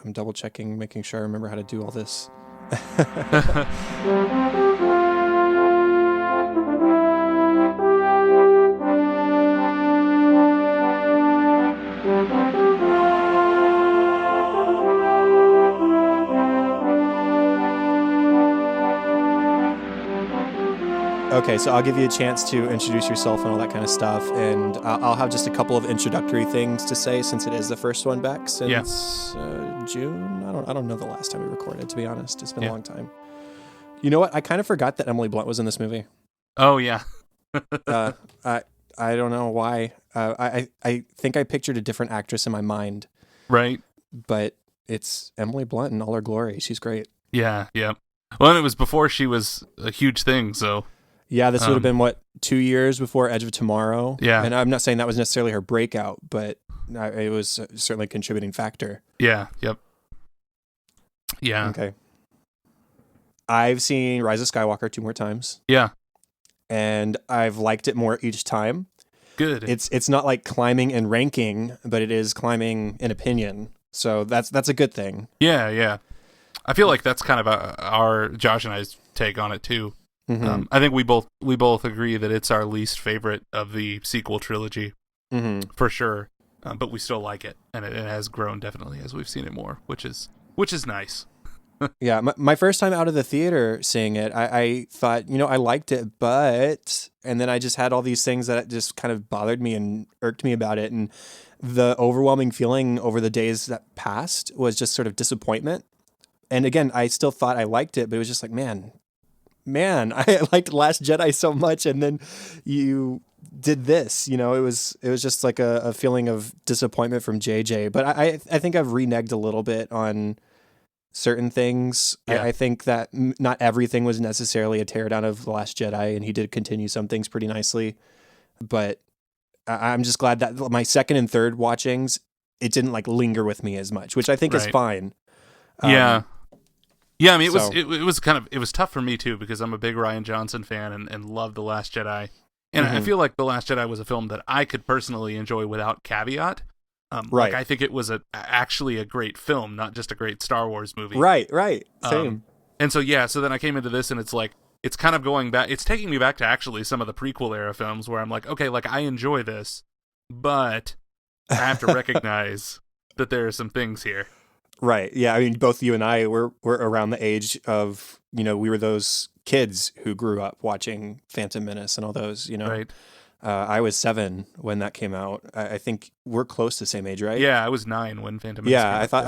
I'm double checking, making sure I remember how to do all this. Okay, so I'll give you a chance to introduce yourself and all that kind of stuff, and I'll have just a couple of introductory things to say since it is the first one back since June. I don't know the last time we recorded, to be honest. It's been a long time. You know what? I kind of forgot that Emily Blunt was in this movie. Oh yeah. I don't know why. I think I pictured a different actress in my mind. Right. But it's Emily Blunt in all her glory. She's great. Yeah. Well, and it was before she was a huge thing, so. Yeah, this would have been, 2 years before Edge of Tomorrow? Yeah. And I'm not saying that was necessarily her breakout, but it was certainly a contributing factor. Yeah, yep. Yeah. Okay. I've seen Rise of Skywalker 2 more times. Yeah. And I've liked it more each time. Good. It's not like climbing in ranking, but it is climbing in opinion. So that's a good thing. Yeah. I feel like that's kind of our Josh and I's take on it too. Mm-hmm. I think we both agree that it's our least favorite of the sequel trilogy, for sure. But we still like it, and it has grown definitely as we've seen it more, which is nice. Yeah, my first time out of the theater seeing it, I thought, I liked it, and then I just had all these things that just kind of bothered me and irked me about it, and the overwhelming feeling over the days that passed was just sort of disappointment. And again, I still thought I liked it, but it was just like, man, I liked Last Jedi so much, and then you did this. It was just like a feeling of disappointment from JJ. But I think I've reneged a little bit on certain things. Yeah. I think that not everything was necessarily a teardown of The Last Jedi, and he did continue some things pretty nicely. But I'm just glad that my second and third watchings, it didn't linger with me as much, which I think is fine. Yeah, I mean, it was tough for me too, because I'm a big Rian Johnson fan and love The Last Jedi. And I feel like The Last Jedi was a film that I could personally enjoy without caveat. Right. I think it was actually a great film, not just a great Star Wars movie. Right. Same. And so then I came into this, and it's kind of going back, it's taking me back to actually some of the prequel era films where I'm like, okay, I enjoy this, but I have to recognize that there are some things here. Right. Yeah. I mean, both you and I were around the age of, we were those kids who grew up watching Phantom Menace and all those, Right. I was 7 when that came out. I think we're close to the same age, right? Yeah, I was 9 when Phantom Menace came out.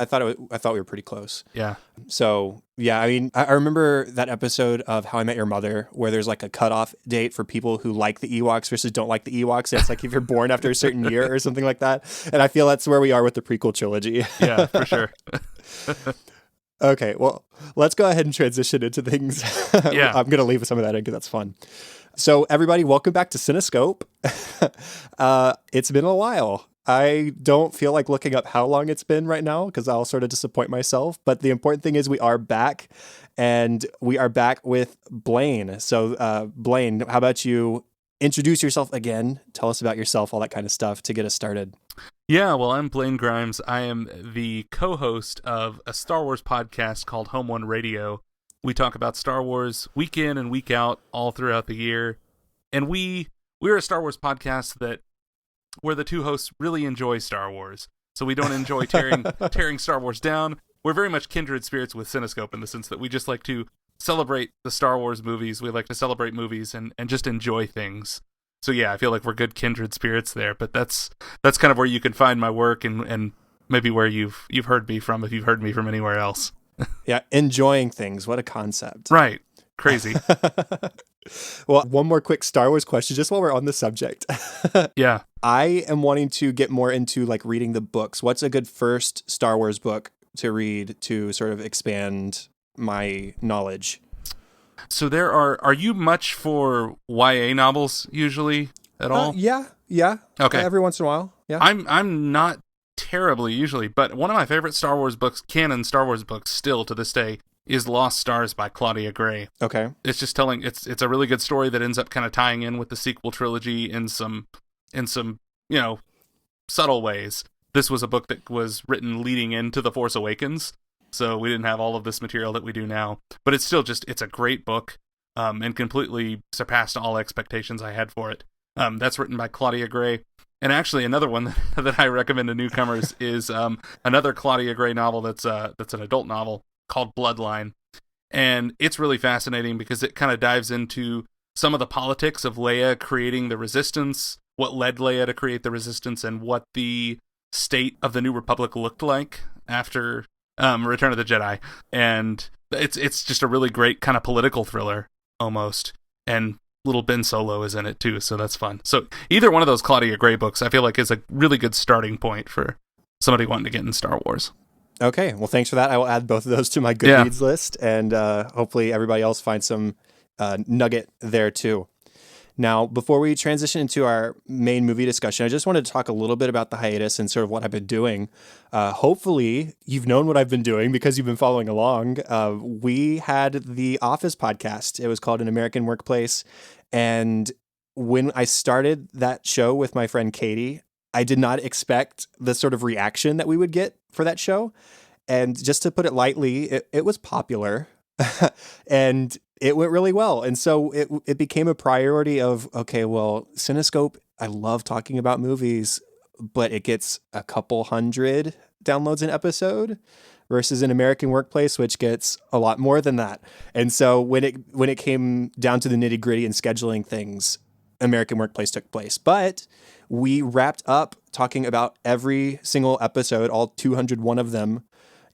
I thought we were pretty close. Yeah. So yeah, I mean, I remember that episode of How I Met Your Mother where there's a cutoff date for people who like the Ewoks versus don't like the Ewoks. And it's if you're born after a certain year or something like that. And I feel that's where we are with the prequel trilogy. Yeah, for sure. Okay, well, let's go ahead and transition into things. Yeah. I'm going to leave some of that in because that's fun. So everybody, welcome back to Cinescope. It's been a while. I don't feel like looking up how long it's been right now because I'll sort of disappoint myself. But the important thing is we are back, and we are back with Blaine. So Blaine, how about you introduce yourself again? Tell us about yourself, all that kind of stuff to get us started. Yeah, well, I'm Blaine Grimes. I am the co-host of a Star Wars podcast called Home One Radio. We talk about Star Wars week in and week out all throughout the year. And we're a Star Wars podcast where the two hosts really enjoy Star Wars. So we don't enjoy tearing Star Wars down. We're very much kindred spirits with Cinescope in the sense that we just like to celebrate the Star Wars movies. We like to celebrate movies and just enjoy things. So yeah, I feel like we're good kindred spirits there. But that's kind of where you can find my work and maybe where you've heard me from if you've heard me from anywhere else. Yeah, enjoying things. What a concept. Right. Crazy. Well, one more quick Star Wars question, just while we're on the subject. Yeah. I am wanting to get more into reading the books. What's a good first Star Wars book to read to sort of expand my knowledge? So are you much for YA novels usually at all? Yeah. Okay. Every once in a while. Yeah. I'm not terribly usually, but one of my favorite Star Wars books, canon Star Wars books still to this day, is Lost Stars by Claudia Gray. Okay. It's just it's a really good story that ends up kind of tying in with the sequel trilogy in some subtle ways. this was a book that was written leading into The Force Awakens, so we didn't have all of this material that we do now. But it's still it's a great book, and completely surpassed all expectations I had for it. That's written by Claudia Gray. And actually, another one that I recommend to newcomers is another Claudia Gray novel that's an adult novel called Bloodline. And it's really fascinating because it kind of dives into some of the politics of Leia creating the Resistance, what led Leia to create the Resistance, and what the state of the New Republic looked like after Return of the Jedi. And it's just a really great kind of political thriller, almost. And little Ben Solo is in it too, so that's fun. So either one of those Claudia Gray books, I feel like, is a really good starting point for somebody wanting to get in Star Wars. Okay, well, thanks for that. I will add both of those to my Goodreads list, and hopefully everybody else finds some nugget there too. Now, before we transition into our main movie discussion, I just wanted to talk a little bit about the hiatus and sort of what I've been doing. Hopefully, you've known what I've been doing because you've been following along. We had the Office podcast. It was called An American Workplace. And when I started that show with my friend Katie, I did not expect the sort of reaction that we would get for that show. And just to put it lightly, it was popular. And it went really well. And so it became a priority of, okay, well, Cinescope, I love talking about movies, but it gets a couple hundred downloads an episode versus An American Workplace, which gets a lot more than that. And so when it came down to the nitty gritty and scheduling things, American Workplace took place. But we wrapped up talking about every single episode, all 201 of them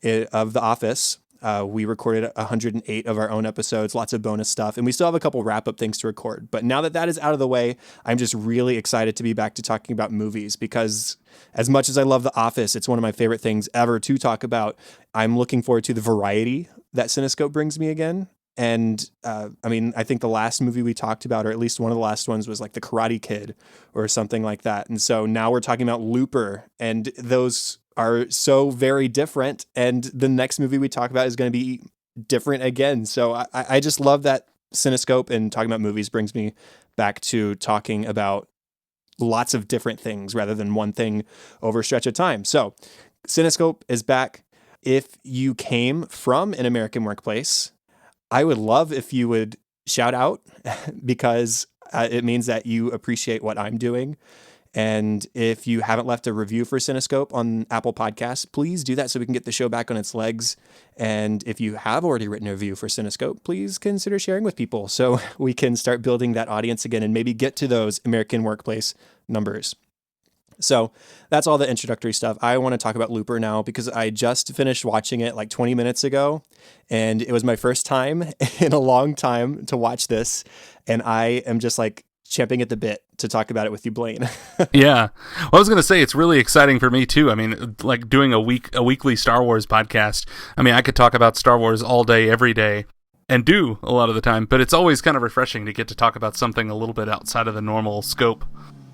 of The Office. We recorded 108 of our own episodes, lots of bonus stuff, and we still have a couple wrap-up things to record. But now that that is out of the way, I'm just really excited to be back to talking about movies because as much as I love The Office, it's one of my favorite things ever to talk about. I'm looking forward to the variety that Cinescope brings me again. And I think the last movie we talked about, or at least one of the last ones, was like The Karate Kid or something like that. And so now we're talking about Looper, and those are so very different. And the next movie we talk about is going to be different again. So I just love that Cinescope and talking about movies brings me back to talking about lots of different things rather than one thing over a stretch of time. So Cinescope is back. If you came from An American Workplace, I would love if you would shout out because it means that you appreciate what I'm doing. And if you haven't left a review for Cinescope on Apple Podcasts, please do that so we can get the show back on its legs. And if you have already written a review for Cinescope, please consider sharing with people so we can start building that audience again and maybe get to those American Workplace numbers. So that's all the introductory stuff. I want to talk about Looper now because I just finished watching it like 20 minutes ago, and it was my first time in a long time to watch this. And I am just like champing at the bit to talk about it with you, Blaine. Yeah. Well, I was going to say, it's really exciting for me too. I mean, like doing a weekly Star Wars podcast. I mean, I could talk about Star Wars all day, every day, and do a lot of the time, but it's always kind of refreshing to get to talk about something a little bit outside of the normal scope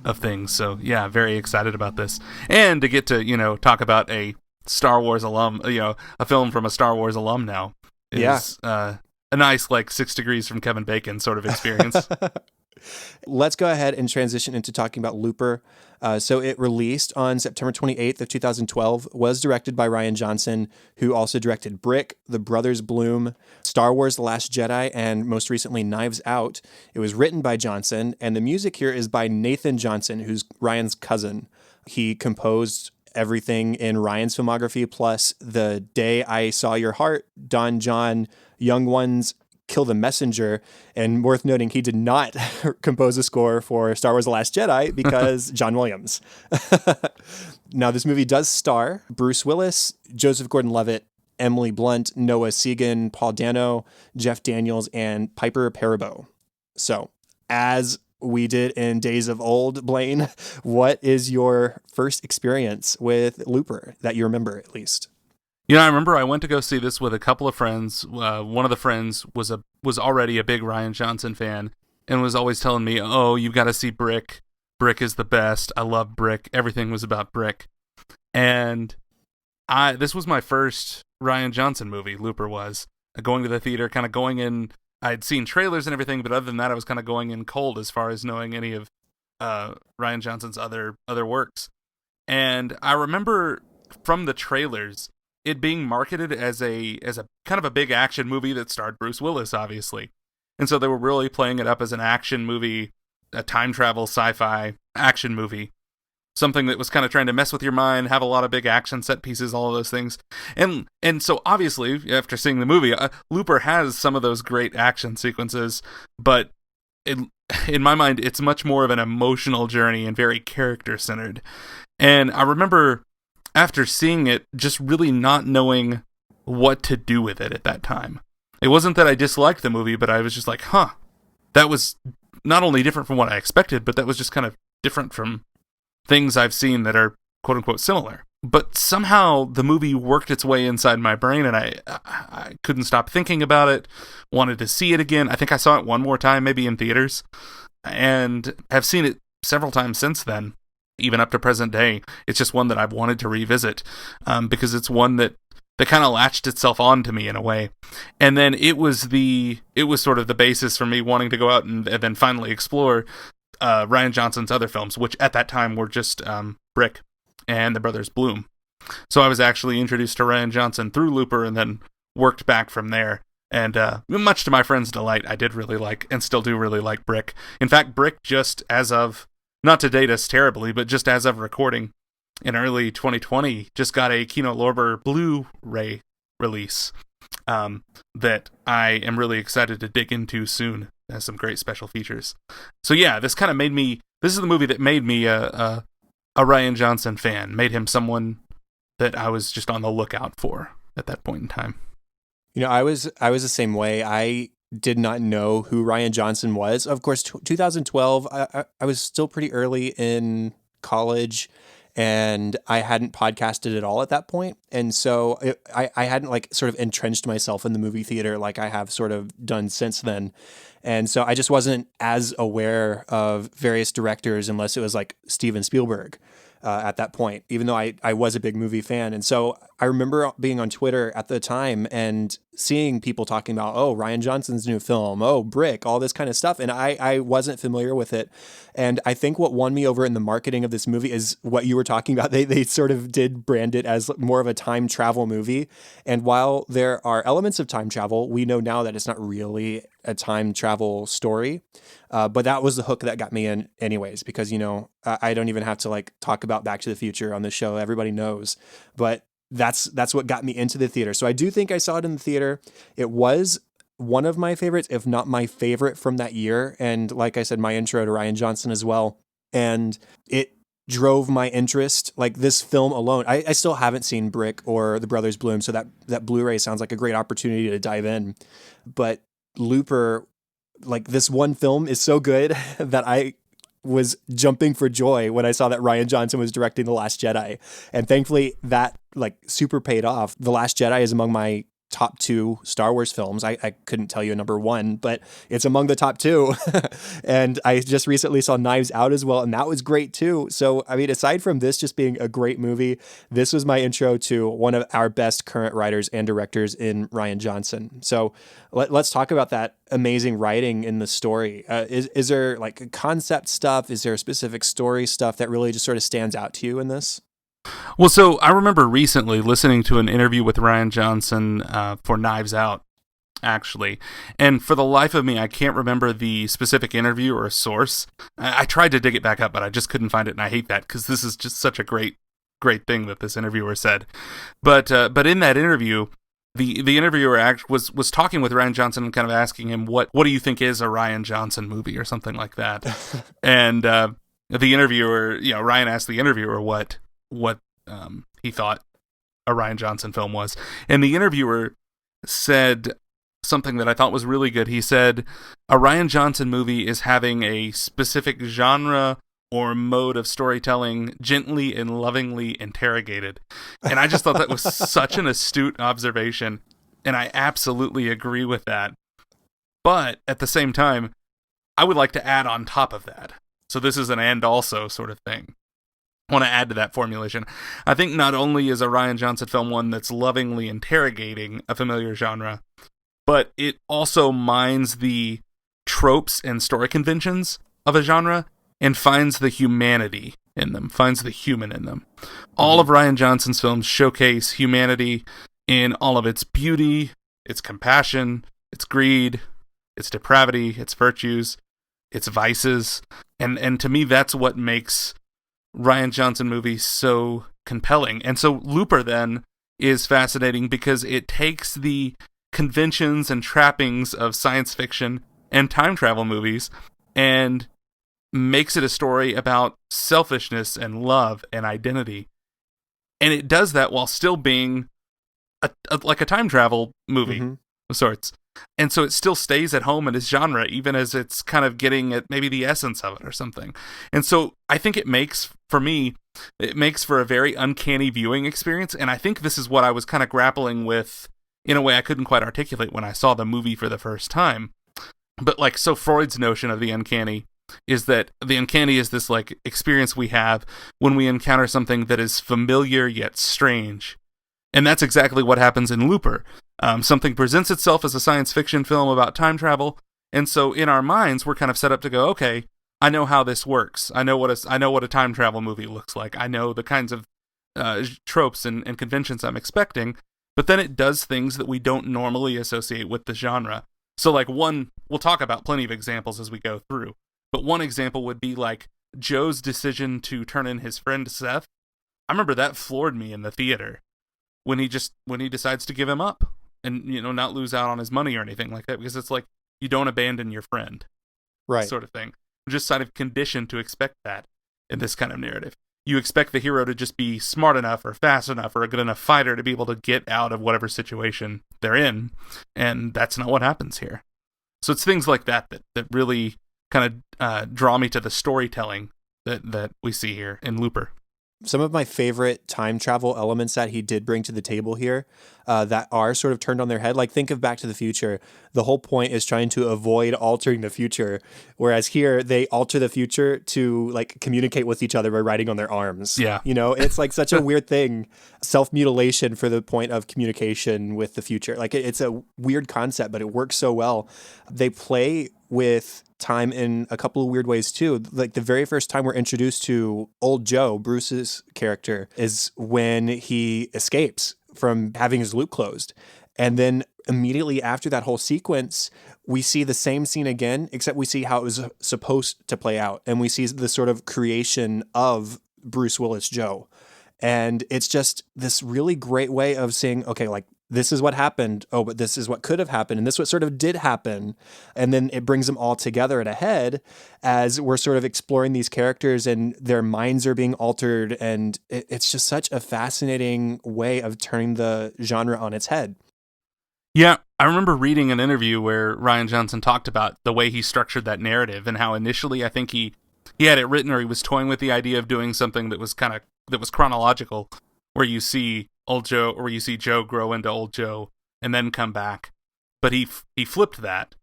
of things. So yeah, very excited about this, and to get to talk about a Star Wars alum, a film from a Star Wars alum now is a nice like 6 degrees from Kevin Bacon sort of experience. Let's go ahead and transition into talking about Looper. So it released on September 28th of 2012, was directed by Rian Johnson, who also directed Brick, The Brothers Bloom, Star Wars The Last Jedi, and most recently Knives Out. It was written by Johnson, and the music here is by Nathan Johnson, who's Ryan's cousin. He composed everything in Ryan's filmography, plus The Day I Saw Your Heart, Don John, Young Ones, Kill the Messenger. And worth noting, he did not compose a score for Star Wars The Last Jedi because John Williams. Now, this movie does star Bruce Willis, Joseph Gordon-Levitt, Emily Blunt, Noah Segan, Paul Dano, Jeff Daniels, and Piper Perabo. So, as we did in Days of Old, Blaine, what is your first experience with Looper that you remember, at least? I remember I went to go see this with a couple of friends. One of the friends was already a big Rian Johnson fan and was always telling me, "Oh, you got to see Brick. Brick is the best. I love Brick. Everything was about Brick." And this was my first Rian Johnson movie. Looper was going to the theater, kind of going in. I'd seen trailers and everything, but other than that, I was kind of going in cold as far as knowing any of Rian Johnson's other works. And I remember from the trailers it being marketed as a kind of a big action movie that starred Bruce Willis, obviously. And so they were really playing it up as an action movie, a time travel sci-fi action movie. Something that was kind of trying to mess with your mind, have a lot of big action set pieces, all of those things. And so obviously, after seeing the movie, Looper has some of those great action sequences, but in my mind, it's much more of an emotional journey and very character-centered. And I remember after seeing it, just really not knowing what to do with it at that time. It wasn't that I disliked the movie, but I was just like, that was not only different from what I expected, but that was just kind of different from things I've seen that are quote-unquote similar. But somehow the movie worked its way inside my brain, and I couldn't stop thinking about it, wanted to see it again. I think I saw it one more time, maybe in theaters, and have seen it several times since then, even up to present day. It's just one that I've wanted to revisit, because it's one that kind of latched itself on to me in a way. And then it was sort of the basis for me wanting to go out and then finally explore Rian Johnson's other films, which at that time were just Brick and the Brothers Bloom. So I was actually introduced to Rian Johnson through Looper and then worked back from there. And much to my friend's delight, I did really like, and still do really like, Brick. In fact, Brick, just as of, not to date us terribly, but just as of recording in early 2020, just got a Kino Lorber Blu-ray release that I am really excited to dig into soon. It has some great special features. So yeah, this kind of made me, this is the movie that made me a Rian Johnson fan, made him someone that I was just on the lookout for at that point in time. You know, I was the same way. I did not know who Rian Johnson was. Of course, 2012, I was still pretty early in college, and I hadn't podcasted at all at that point. And so I hadn't like sort of entrenched myself in the movie theater like I have sort of done since then. And so I just wasn't as aware of various directors unless it was like Steven Spielberg at that point, even though I was a big movie fan. And so I remember being on Twitter at the time and seeing people talking about, oh, Rian Johnson's new film, oh, Brick, all this kind of stuff. And I wasn't familiar with it. And I think what won me over in the marketing of this movie is what you were talking about. They sort of did brand it as more of a time travel movie. And while there are elements of time travel, we know now that it's not really a time travel story. But that was the hook that got me in anyways, because, you know, I don't even have to like talk about Back to the Future on the show. Everybody knows. But that's what got me into the theater. So I do think I saw it in the theater. It was one of my favorites, if not my favorite from that year. And like I said, my intro to Rian Johnson as well. And it drove my interest. Like this film alone, I still haven't seen Brick or The Brothers Bloom. So that Blu-ray sounds like a great opportunity to dive in. But Looper, like this one film is so good that I was jumping for joy when I saw that Rian Johnson was directing The Last Jedi. And thankfully that like super paid off. The Last Jedi is among my top 2 Star Wars films. I couldn't tell you a number 1, but it's among the top 2. And I just recently saw Knives Out as well, and that was great too. So, I mean, aside from this just being a great movie, this was my intro to one of our best current writers and directors in Rian Johnson. So let's talk about that amazing writing in the story. Is there like concept stuff? Is there specific story stuff that really just sort of stands out to you in this? Well, so I remember recently listening to an interview with Rian Johnson for Knives Out, actually. And for the life of me, I can't remember the specific interview or source. I tried to dig it back up, but I just couldn't find it, and I hate that because this is just such a great thing that this interviewer said. But in that interview, the interviewer was talking with Rian Johnson and kind of asking him, what do you think is a Rian Johnson movie or something like that? And the interviewer, you know, Rian asked the interviewer what he thought a Rian Johnson film was. And the interviewer said something that I thought was really good. He said, a Rian Johnson movie is having a specific genre or mode of storytelling gently and lovingly interrogated. And I just thought that was such an astute observation. And I absolutely agree with that. But at the same time, I would like to add on top of that. So this is an and also sort of thing. I want to add to that formulation. I think not only is a Rian Johnson film one that's lovingly interrogating a familiar genre, but it also mines the tropes and story conventions of a genre and finds the humanity in them, finds the human in them. All of Rian Johnson's films showcase humanity in all of its beauty, its compassion, its greed, its depravity, its virtues, its vices. And to me, that's what makes Rian Johnson movies so compelling. And so Looper then is fascinating because it takes the conventions and trappings of science fiction and time travel movies and makes it a story about selfishness and love and identity. And it does that while still being like a time travel movie of sorts. And so it still stays at home in its genre, even as it's kind of getting at maybe the essence of it or something. And so I think it makes for a very uncanny viewing experience. And I think this is what I was kind of grappling with in a way I couldn't quite articulate when I saw the movie for the first time. But like, so Freud's notion of the uncanny is that the uncanny is this like experience we have when we encounter something that is familiar yet strange. And that's exactly what happens in Looper. Something presents itself as a science fiction film about time travel, and so in our minds, we're kind of set up to go, okay, I know how this works. I know what a time travel movie looks like. I know the kinds of tropes and conventions I'm expecting, but then it does things that we don't normally associate with the genre. So like we'll talk about plenty of examples as we go through, but one example would be like Joe's decision to turn in his friend Seth. I remember that floored me in the theater when he decides to give him up and, not lose out on his money or anything like that, because it's like, you don't abandon your friend, right? Sort of thing. We're just kind of conditioned to expect that in this kind of narrative. You expect the hero to just be smart enough or fast enough or a good enough fighter to be able to get out of whatever situation they're in, and that's not what happens here. So it's things like that really kind of draw me to the storytelling that we see here in Looper. Some of my favorite time travel elements that he did bring to the table here that are sort of turned on their head. Like, think of Back to the Future. The whole point is trying to avoid altering the future. Whereas here, they alter the future to like communicate with each other by writing on their arms. Yeah. It's like such a weird thing. Self-mutilation for the point of communication with the future. Like, it's a weird concept, but it works so well. They play with time in a couple of weird ways too. Like the very first time we're introduced to old Joe, Bruce's character, is when he escapes from having his loop closed. And then immediately after that whole sequence, we see the same scene again, except we see how it was supposed to play out. And we see the sort of creation of Bruce Willis Joe. And it's just this really great way of saying, okay, like, this is what happened. Oh, but this is what could have happened. And this what sort of did happen. And then it brings them all together at a head as we're sort of exploring these characters and their minds are being altered. And it's just such a fascinating way of turning the genre on its head. Yeah, I remember reading an interview where Rian Johnson talked about the way he structured that narrative and how initially I think he had it written, or he was toying with the idea of doing something that was chronological, where you see old Joe, or you see Joe grow into old Joe and then come back. But he flipped that,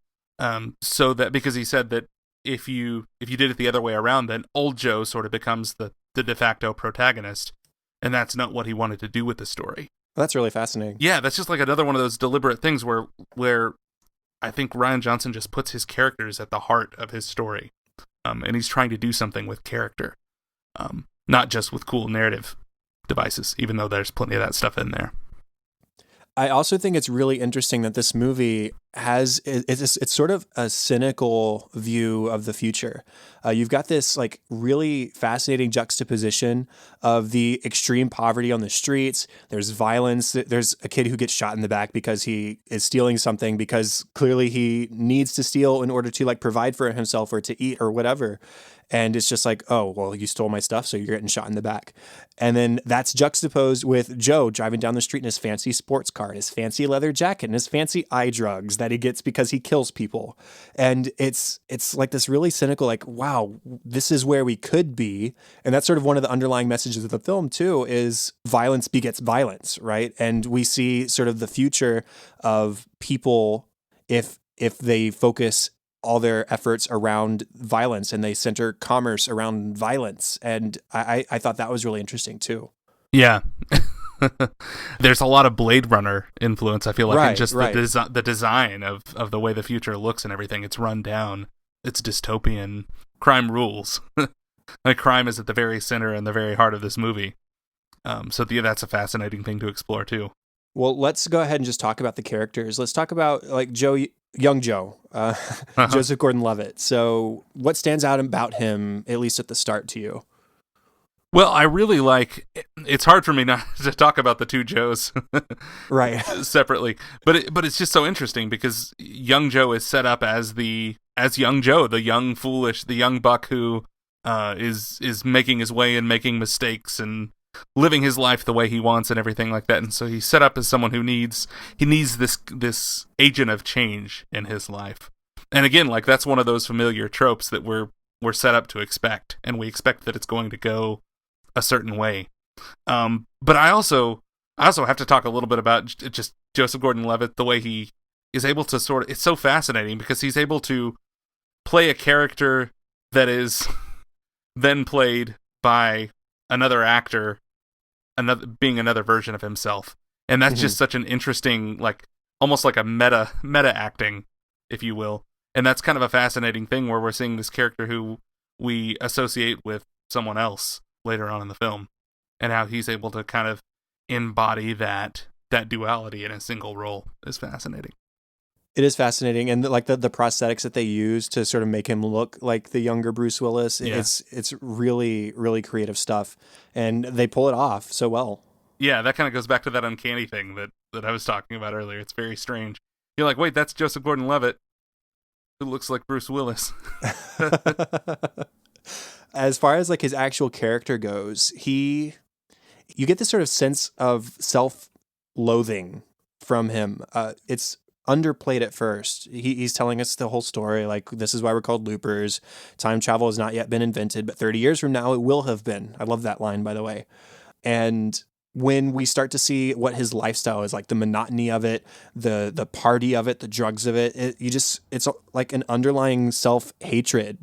so that, because he said that if you did it the other way around, then old Joe sort of becomes the de facto protagonist, and that's not what he wanted to do with the story. Well, that's really fascinating. Yeah, that's just like another one of those deliberate things where I think Rian Johnson just puts his characters at the heart of his story, and he's trying to do something with character, not just with cool narrative devices, even though there's plenty of that stuff in there. I also think it's really interesting that this movie has, it's sort of a cynical view of the future. You've got this like really fascinating juxtaposition of the extreme poverty on the streets. There's violence. There's a kid who gets shot in the back because he is stealing something, because clearly he needs to steal in order to like provide for himself or to eat or whatever. And it's just like, oh, well, you stole my stuff, so you're getting shot in the back. And then that's juxtaposed with Joe driving down the street in his fancy sports car, his fancy leather jacket, and his fancy eye drugs that he gets because he kills people. And it's like this really cynical, like, wow, this is where we could be. And that's sort of one of the underlying messages of the film, too, is violence begets violence, right? And we see sort of the future of people if they focus all their efforts around violence and they center commerce around violence. And I thought that was really interesting too. Yeah. There's a lot of Blade Runner influence, I feel like, right, in just right. the design of the way the future looks and everything. It's run down. It's dystopian. Crime rules. Like, crime is at the very center and the very heart of this movie. So that's a fascinating thing to explore too. Well, let's go ahead and just talk about the characters. Let's talk about like young Joe, Joseph Gordon-Levitt. So what stands out about him, at least at the start, to you? Well, I really it's hard for me not to talk about the two Joes right separately, but it's just so interesting because young Joe is set up as young Joe, the young foolish, the young buck who is making his way and making mistakes and living his life the way he wants and everything like that. And so he's set up as someone who needs this agent of change in his life. And again, like, that's one of those familiar tropes that we're set up to expect, and we expect that it's going to go a certain way. But I also have to talk a little bit about just Joseph Gordon-Levitt, the way he is able to it's so fascinating because he's able to play a character that is then played by another actor, being another version of himself. And that's just such an interesting, like, almost like a meta acting, if you will. And that's kind of a fascinating thing where we're seeing this character who we associate with someone else later on in the film, and how he's able to kind of embody that duality in a single role is fascinating. It is fascinating, and like the prosthetics that they use to sort of make him look like the younger Bruce Willis, it's really, really creative stuff, and they pull it off so well. Yeah, that kind of goes back to that uncanny thing that I was talking about earlier. It's very strange. You're like, wait, that's Joseph Gordon-Levitt, who looks like Bruce Willis. As far as like his actual character goes, you get this sort of sense of self-loathing from him. It's underplayed at first. He's telling us the whole story, like, this is why we're called loopers. Time travel has not yet been invented, but 30 years from now it will have been. I love that line, by the way. And when we start to see what his lifestyle is like, the monotony of it, the party of it, the drugs of it, it's like an underlying self-hatred.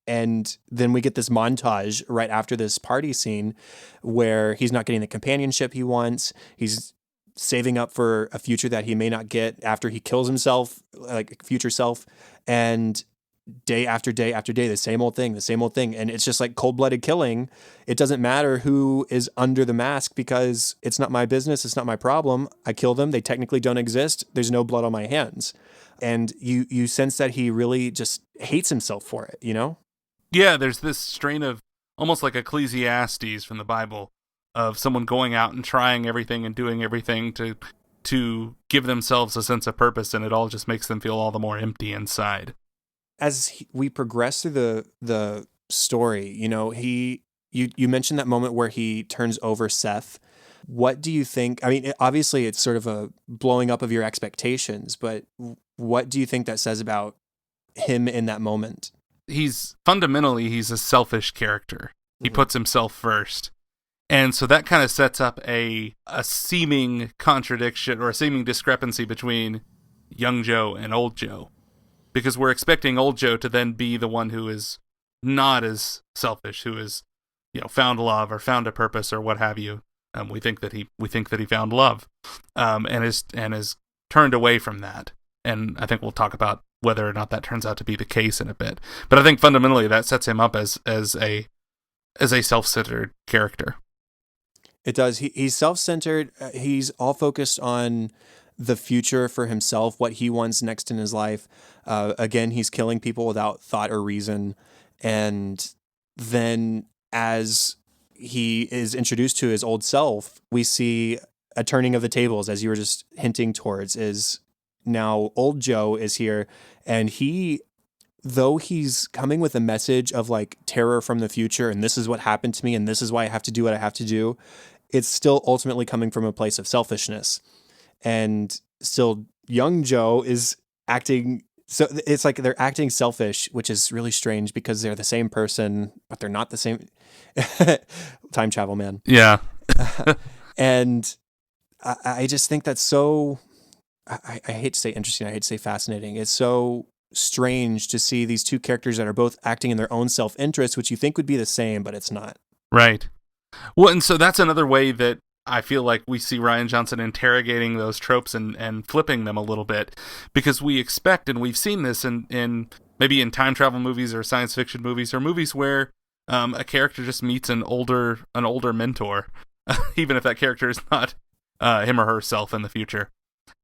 And then we get this montage right after this party scene where he's not getting the companionship he wants. He's saving up for a future that he may not get after he kills himself, like future self. And day after day after day, the same old thing. And it's just like cold-blooded killing. It doesn't matter who is under the mask because it's not my business. It's not my problem. I kill them. They technically don't exist. There's no blood on my hands. And you sense that he really just hates himself for it, you know? Yeah, there's this strain of almost like Ecclesiastes from the Bible of someone going out and trying everything and doing everything to give themselves a sense of purpose, and it all just makes them feel all the more empty inside. As we progress through the story, you know, you mentioned that moment where he turns over Seth. What do you think? I mean, obviously it's sort of a blowing up of your expectations, but what do you think that says about him in that moment? He's a selfish character. He puts himself first. And so that kind of sets up a seeming contradiction or a seeming discrepancy between young Joe and old Joe. Because we're expecting old Joe to then be the one who is not as selfish, who is, you know, found love or found a purpose or what have you. We think that he found love, and is turned away from that. And I think we'll talk about whether or not that turns out to be the case in a bit. But I think fundamentally that sets him up as a self-centered character. It does. He's self-centered. He's all focused on the future for himself, what he wants next in his life. Again, he's killing people without thought or reason. And then as he is introduced to his old self, we see a turning of the tables, as you were just hinting towards, is now old Joe is here, and though he's coming with a message of like terror from the future, and this is what happened to me, and this is why I have to do what I have to do, it's still ultimately coming from a place of selfishness. And still young Joe is acting, so it's like they're acting selfish, which is really strange because they're the same person, but they're not the same. Time travel, man. Yeah. And I just think that's so, I hate to say interesting, I hate to say fascinating. It's so strange to see these two characters that are both acting in their own self-interest, which you think would be the same, but it's not. Right. Well, and so that's another way that I feel like we see Rian Johnson interrogating those tropes and flipping them a little bit, because we expect, and we've seen this in maybe in time travel movies or science fiction movies or movies where a character just meets an older mentor, even if that character is not him or herself in the future.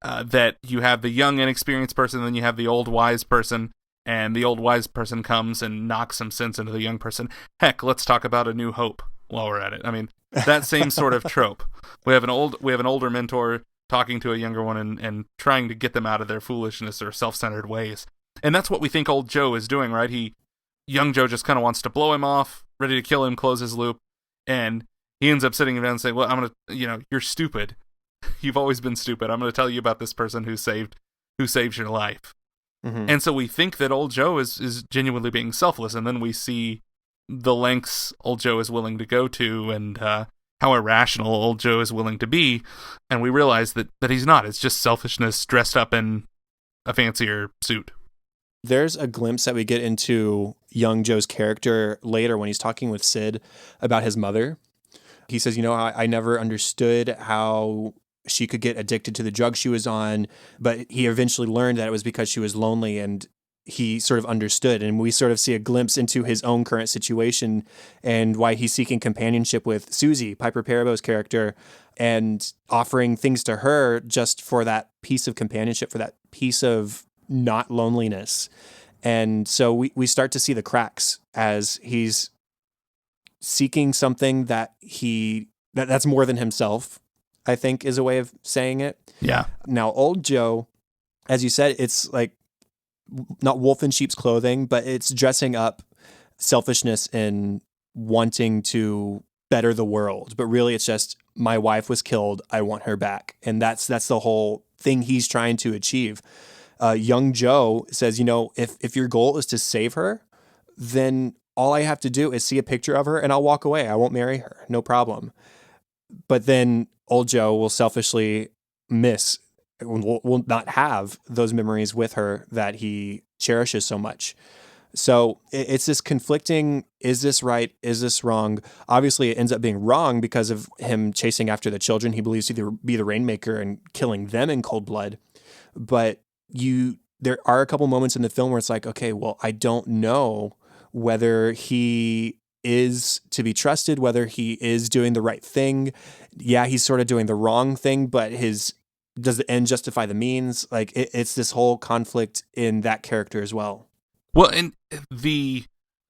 That you have the young, inexperienced person, then you have the old, wise person, and the old, wise person comes and knocks some sense into the young person. Heck, let's talk about A New Hope while we're at it. I mean, that same sort of trope. We have an older mentor talking to a younger one and trying to get them out of their foolishness or self-centered ways. And that's what we think old Joe is doing, right? Young Joe just kind of wants to blow him off, ready to kill him, close his loop, and he ends up sitting him down and saying, well, I'm going to, you're stupid. You've always been stupid. I'm going to tell you about this person who saved your life. Mm-hmm. And so we think that old Joe is genuinely being selfless, and then we see the lengths old Joe is willing to go to and how irrational old Joe is willing to be, and we realize that he's not. It's just selfishness dressed up in a fancier suit. There's a glimpse that we get into young Joe's character later when he's talking with Sid about his mother. He says, I never understood how she could get addicted to the drug she was on, but he eventually learned that it was because she was lonely, and he sort of understood. And we sort of see a glimpse into his own current situation and why he's seeking companionship with Susie, Piper Parabo's character, and offering things to her just for that piece of companionship, for that piece of not loneliness. And so we start to see the cracks as he's seeking something that's more than himself, I think is a way of saying it. Yeah. Now, old Joe, as you said, it's like not wolf in sheep's clothing, but it's dressing up selfishness and wanting to better the world. But really it's just, my wife was killed, I want her back. And that's the whole thing he's trying to achieve. Young Joe says, if your goal is to save her, then all I have to do is see a picture of her and I'll walk away. I won't marry her. No problem. But then old Joe will selfishly will not have those memories with her that he cherishes so much. So it's this conflicting, is this right? Is this wrong? Obviously, it ends up being wrong because of him chasing after the children. He believes to be the Rainmaker and killing them in cold blood. But there are a couple moments in the film where it's like, okay, well, I don't know whether he is to be trusted, whether he is doing the right thing. Yeah, he's sort of doing the wrong thing, but does the end justify the means? Like it's this whole conflict in that character as well. Well, and the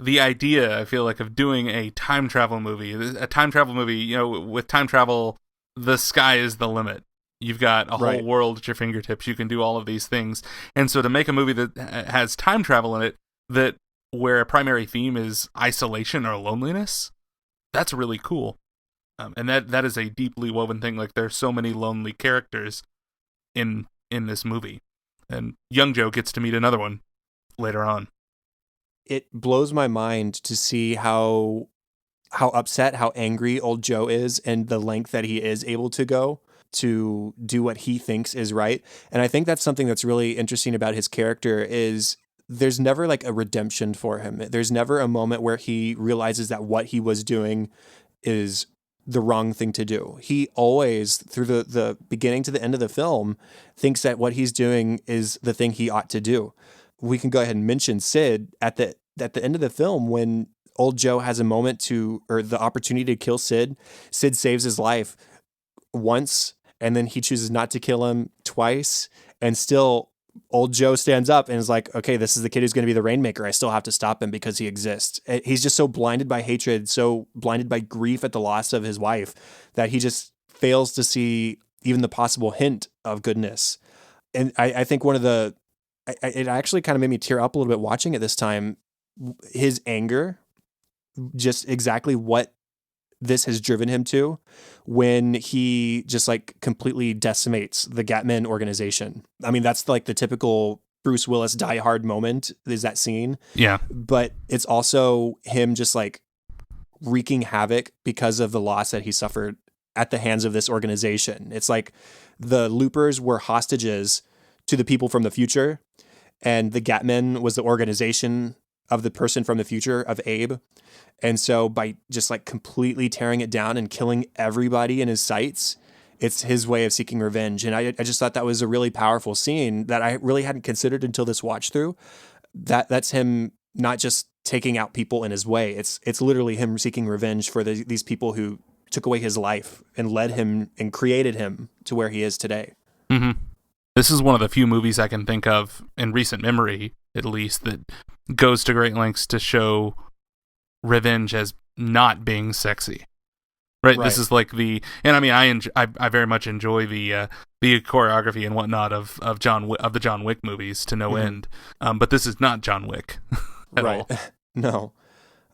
idea, I feel like, of doing a time travel movie, with time travel, the sky is the limit. You've got a whole world at your fingertips. You can do all of these things. And so to make a movie that has time travel in it, where a primary theme is isolation or loneliness, that's really cool. And that is a deeply woven thing. Like, there's so many lonely characters in this movie. And young Joe gets to meet another one later on. It blows my mind to see how upset, how angry old Joe is, and the length that he is able to go to do what he thinks is right. And I think that's something that's really interesting about his character is there's never like a redemption for him. There's never a moment where he realizes that what he was doing is the wrong thing to do. He always, through the beginning to the end of the film, thinks that what he's doing is the thing he ought to do. We can go ahead and mention Sid at the end of the film when old Joe has a moment or the opportunity to kill Sid. Sid saves his life once, and then he chooses not to kill him twice, and still old Joe stands up and is like, okay, this is the kid who's going to be the Rainmaker. I still have to stop him because he exists. He's just so blinded by hatred, so blinded by grief at the loss of his wife, that he just fails to see even the possible hint of goodness. And I think it actually kind of made me tear up a little bit watching it this time. His anger, just exactly what this has driven him to, when he just like completely decimates the Gatman organization. I mean, that's like the typical Bruce Willis Die Hard moment, is that scene. Yeah. But it's also him just like wreaking havoc because of the loss that he suffered at the hands of this organization. It's like the Loopers were hostages to the people from the future, and the Gatman was the organization of the person from the future, of Abe. And so by just like completely tearing it down and killing everybody in his sights, it's his way of seeking revenge. And I just thought that was a really powerful scene that I really hadn't considered until this watch through. That's him not just taking out people in his way. It's literally him seeking revenge for these people who took away his life and led him and created him to where he is today. Mm-hmm. This is one of the few movies I can think of in recent memory, at least, that goes to great lengths to show revenge as not being sexy. Right. This is like and I mean, I very much enjoy the choreography and whatnot of the John Wick movies to no end. But this is not John Wick at all. No.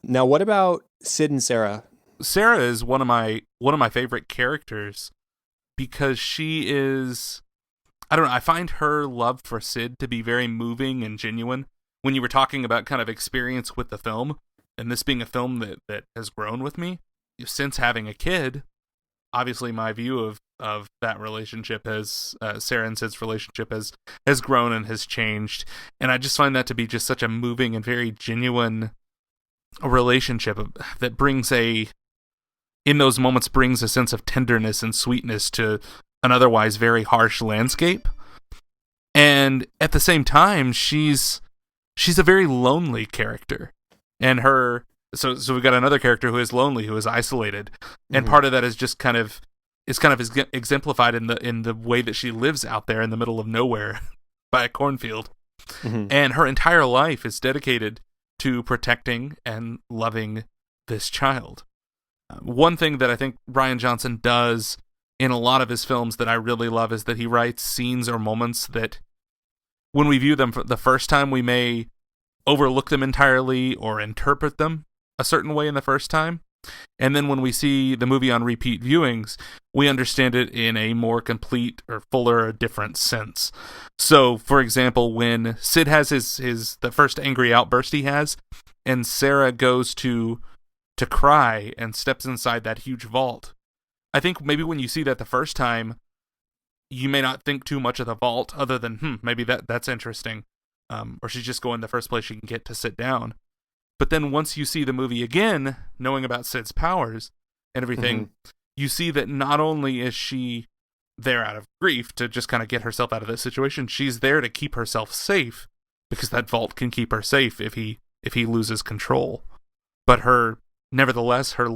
Now, what about Sid and Sarah? Sarah is one of my favorite characters because she is, I don't know, I find her love for Sid to be very moving and genuine. When you were talking about kind of experience with the film, and this being a film that has grown with me since having a kid, obviously my view of that relationship Sarah and Sid's relationship has grown and has changed. And I just find that to be just such a moving and very genuine relationship that in those moments brings a sense of tenderness and sweetness to an otherwise very harsh landscape. And at the same time, she's a very lonely character. And so we've got another character who is lonely, who is isolated. And part of that is just kind of exemplified in the way that she lives out there in the middle of nowhere by a cornfield. And her entire life is dedicated to protecting and loving this child. One thing that I think Rian Johnson does in a lot of his films that I really love is that he writes scenes or moments that when we view them for the first time, we may overlook them entirely or interpret them a certain way in the first time. And then when we see the movie on repeat viewings, we understand it in a more complete or fuller or different sense. So, for example, when Sid has the first angry outburst he has, and Sarah goes to cry and steps inside that huge vault, I think maybe when you see that the first time, you may not think too much of the vault other than, maybe that's interesting. Or she's just going the first place she can get to sit down. But then once you see the movie again, knowing about Sid's powers and everything, you see that not only is she there out of grief to just kind of get herself out of this situation, she's there to keep herself safe because that vault can keep her safe if he loses control. But nevertheless, her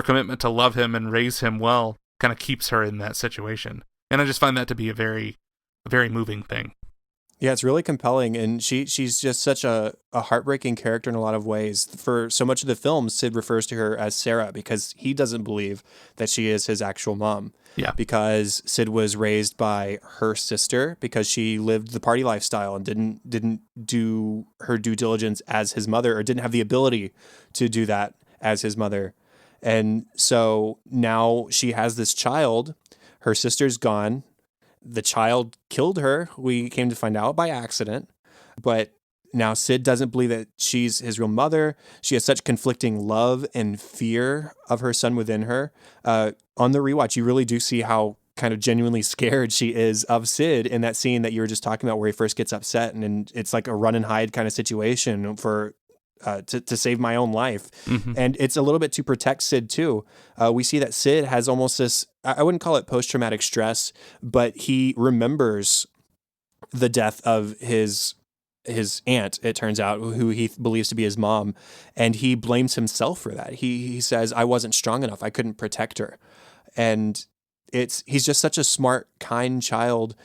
commitment to love him and raise him well kind of keeps her in that situation. And I just find that to be a very, very moving thing. Yeah, it's really compelling, and she's just such a heartbreaking character in a lot of ways. For so much of the film, Sid refers to her as Sarah because he doesn't believe that she is his actual mom. Yeah. Because Sid was raised by her sister because she lived the party lifestyle and didn't do her due diligence as his mother, or didn't have the ability to do that as his mother. And so now she has this child. Her sister's gone. The child killed her, we came to find out, by accident. But now Sid doesn't believe that she's his real mother. She has such conflicting love and fear of her son within her. On the rewatch, you really do see how kind of genuinely scared she is of Sid in that scene that you were just talking about where he first gets upset. And it's like a run and hide kind of situation for to save my own life. And it's a little bit to protect Sid too. We see that Sid has almost this, I wouldn't call it post-traumatic stress, but he remembers the death of his aunt, it turns out, who he believes to be his mom. And he blames himself for that. He says, I wasn't strong enough. I couldn't protect her. And he's just such a smart, kind child.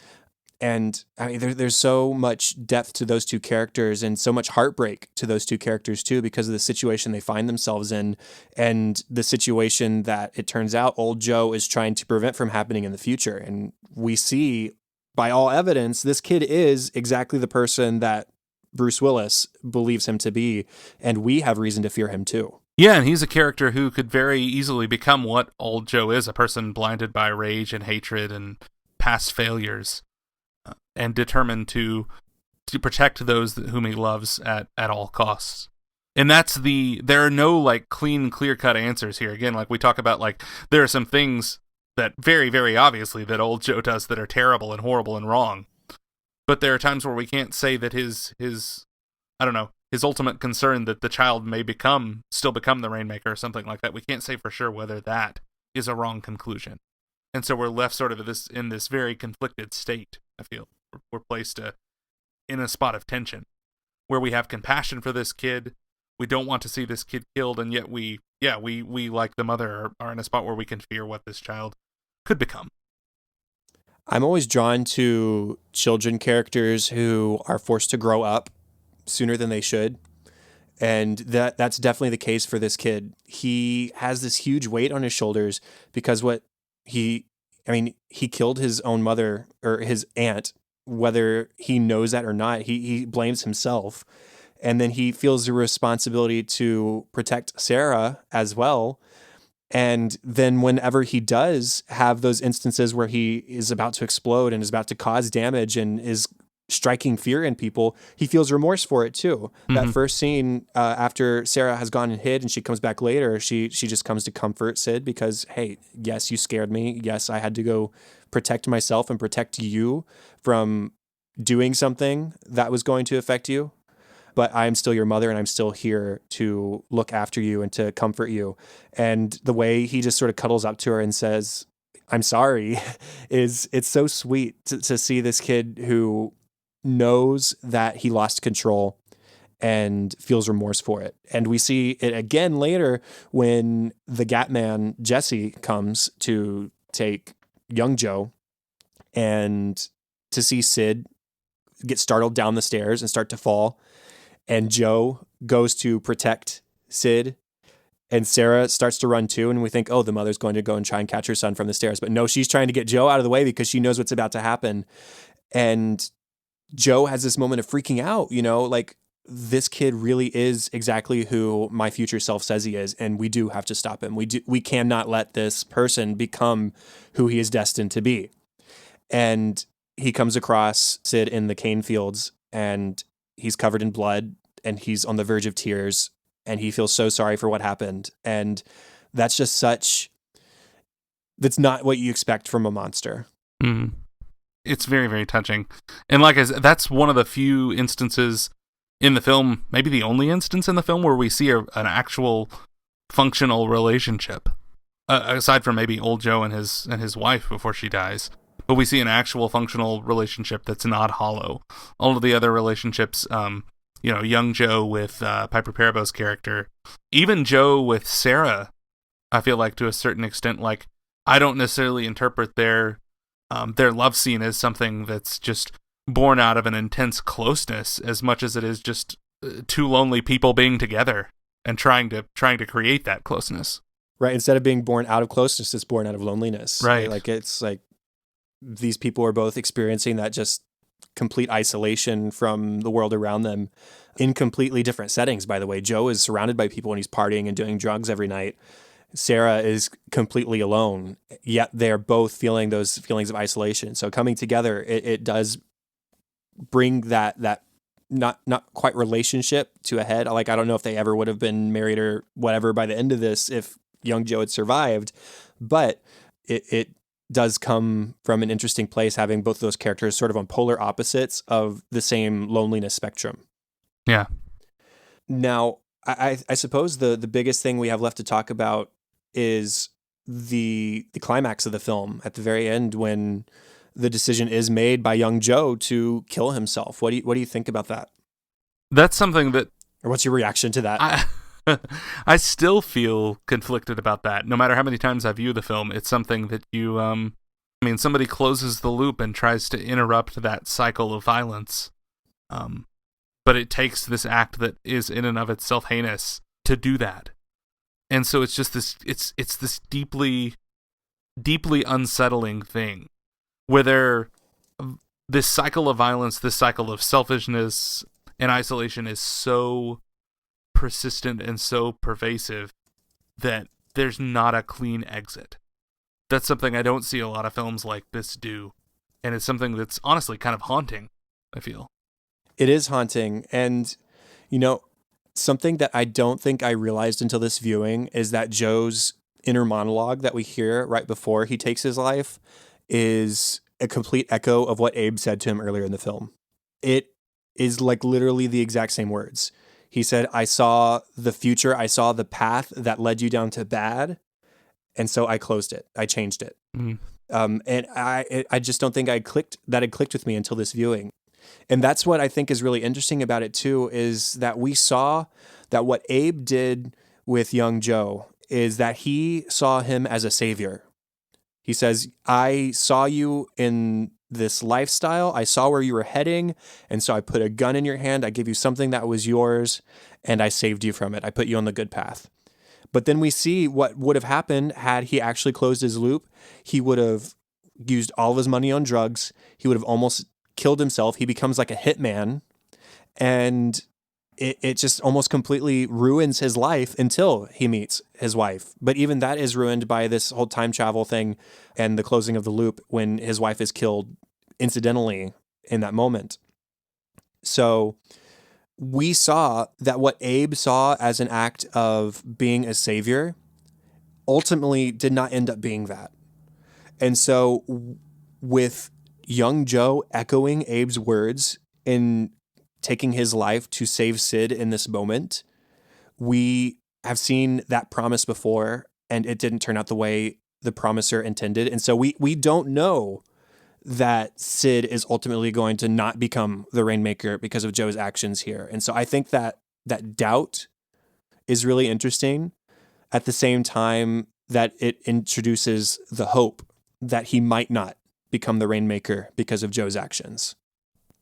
And I mean, there's so much depth to those two characters and so much heartbreak to those two characters too, because of the situation they find themselves in and the situation that it turns out old Joe is trying to prevent from happening in the future. And we see by all evidence, this kid is exactly the person that Bruce Willis believes him to be. And we have reason to fear him too. Yeah, and he's a character who could very easily become what old Joe is, a person blinded by rage and hatred and past failures. And determined to protect those whom he loves at all costs. And there are no like clear-cut answers here. Again, like we talk about, like there are some things that very, very obviously that old Joe does that are terrible and horrible and wrong. But there are times where we can't say that his ultimate concern that the child may still become the Rainmaker or something like that. We can't say for sure whether that is a wrong conclusion. And so we're left sort of in this very conflicted state, I feel. We're placed in a spot of tension. where we have compassion for this kid. We don't want to see this kid killed, and yet we like the mother are in a spot where we can fear what this child could become. I'm always drawn to children characters who are forced to grow up sooner than they should. And that's definitely the case for this kid. He has this huge weight on his shoulders because he killed his own mother or his aunt, whether he knows that or not. He blames himself. And then he feels the responsibility to protect Sarah as well. And then whenever he does have those instances where he is about to explode and is about to cause damage and is striking fear in people, he feels remorse for it too. Mm-hmm. That first scene after Sarah has gone and hid and she comes back later, she just comes to comfort Sid because, hey, yes, you scared me. Yes, I had to go protect myself and protect you from doing something that was going to affect you. But I'm still your mother and I'm still here to look after you and to comfort you. And the way he just sort of cuddles up to her and says, I'm sorry, it's so sweet to see this kid who knows that he lost control and feels remorse for it. And we see it again later when the Gap Man, Jesse, comes to take young Joe and to see Sid get startled down the stairs and start to fall. And Joe goes to protect Sid, and Sarah starts to run too. And we think, oh, the mother's going to go and try and catch her son from the stairs. But no, she's trying to get Joe out of the way because she knows what's about to happen. And Joe has this moment of freaking out, like this kid really is exactly who my future self says he is. And we do have to stop him. We cannot let this person become who he is destined to be. And he comes across Sid in the cane fields and he's covered in blood and he's on the verge of tears and he feels so sorry for what happened. And that's just that's not what you expect from a monster. Mm. It's very, very touching. And like I said, that's one of the few instances in the film, maybe the only instance in the film where we see an actual functional relationship, aside from maybe old Joe and his wife before she dies. But we see an actual functional relationship that's not hollow. All of the other relationships, young Joe with Piper Parabo's character, even Joe with Sarah, I feel like to a certain extent, like I don't necessarily interpret their love scene as something that's just born out of an intense closeness as much as it is just two lonely people being together and trying to create that closeness. Right. Instead of being born out of closeness, it's born out of loneliness. Right. Like it's like these people are both experiencing that just complete isolation from the world around them in completely different settings, by the way. Joe is surrounded by people and he's partying and doing drugs every night. Sarah is completely alone, yet they're both feeling those feelings of isolation. So coming together, it does bring that not quite relationship to a head. Like, I don't know if they ever would have been married or whatever by the end of this if young Joe had survived, but it does come from an interesting place, having both of those characters sort of on polar opposites of the same loneliness spectrum. Yeah. Now, I suppose the biggest thing we have left to talk about is the climax of the film at the very end when the decision is made by young Joe to kill himself. What do you think about that? That's something that... Or what's your reaction to that? I still feel conflicted about that. No matter how many times I view the film, it's something that somebody closes the loop and tries to interrupt that cycle of violence. But it takes this act that is in and of itself heinous to do that. And so it's just this, it's this deeply, deeply unsettling thing where this cycle of violence, this cycle of selfishness and isolation is so persistent and so pervasive that there's not a clean exit. That's something I don't see a lot of films like this do. And it's something that's honestly kind of haunting, I feel. It is haunting. And, something that I don't think I realized until this viewing is that Joe's inner monologue that we hear right before he takes his life is a complete echo of what Abe said to him earlier in the film. It is like literally the exact same words. He said, I saw the future. I saw the path that led you down to bad. And so I closed it. I changed it. Mm-hmm. And I just don't think it clicked with me until this viewing. And that's what I think is really interesting about it too, is that we saw that what Abe did with young Joe is that he saw him as a savior. He says, I saw you in this lifestyle. I saw where you were heading. And so I put a gun in your hand. I gave you something that was yours and I saved you from it. I put you on the good path. But then we see what would have happened had he actually closed his loop. He would have used all of his money on drugs. He would have almost killed himself. He becomes like a hitman. And it just almost completely ruins his life until he meets his wife. But even that is ruined by this whole time travel thing and the closing of the loop when his wife is killed incidentally in that moment. So we saw that what Abe saw as an act of being a savior ultimately did not end up being that. And so with young Joe echoing Abe's words in taking his life to save Sid in this moment, we have seen that promise before and it didn't turn out the way the promiser intended. And so we don't know that Sid is ultimately going to not become the Rainmaker because of Joe's actions here. And so I think that doubt is really interesting at the same time that it introduces the hope that he might not become the Rainmaker because of Joe's actions.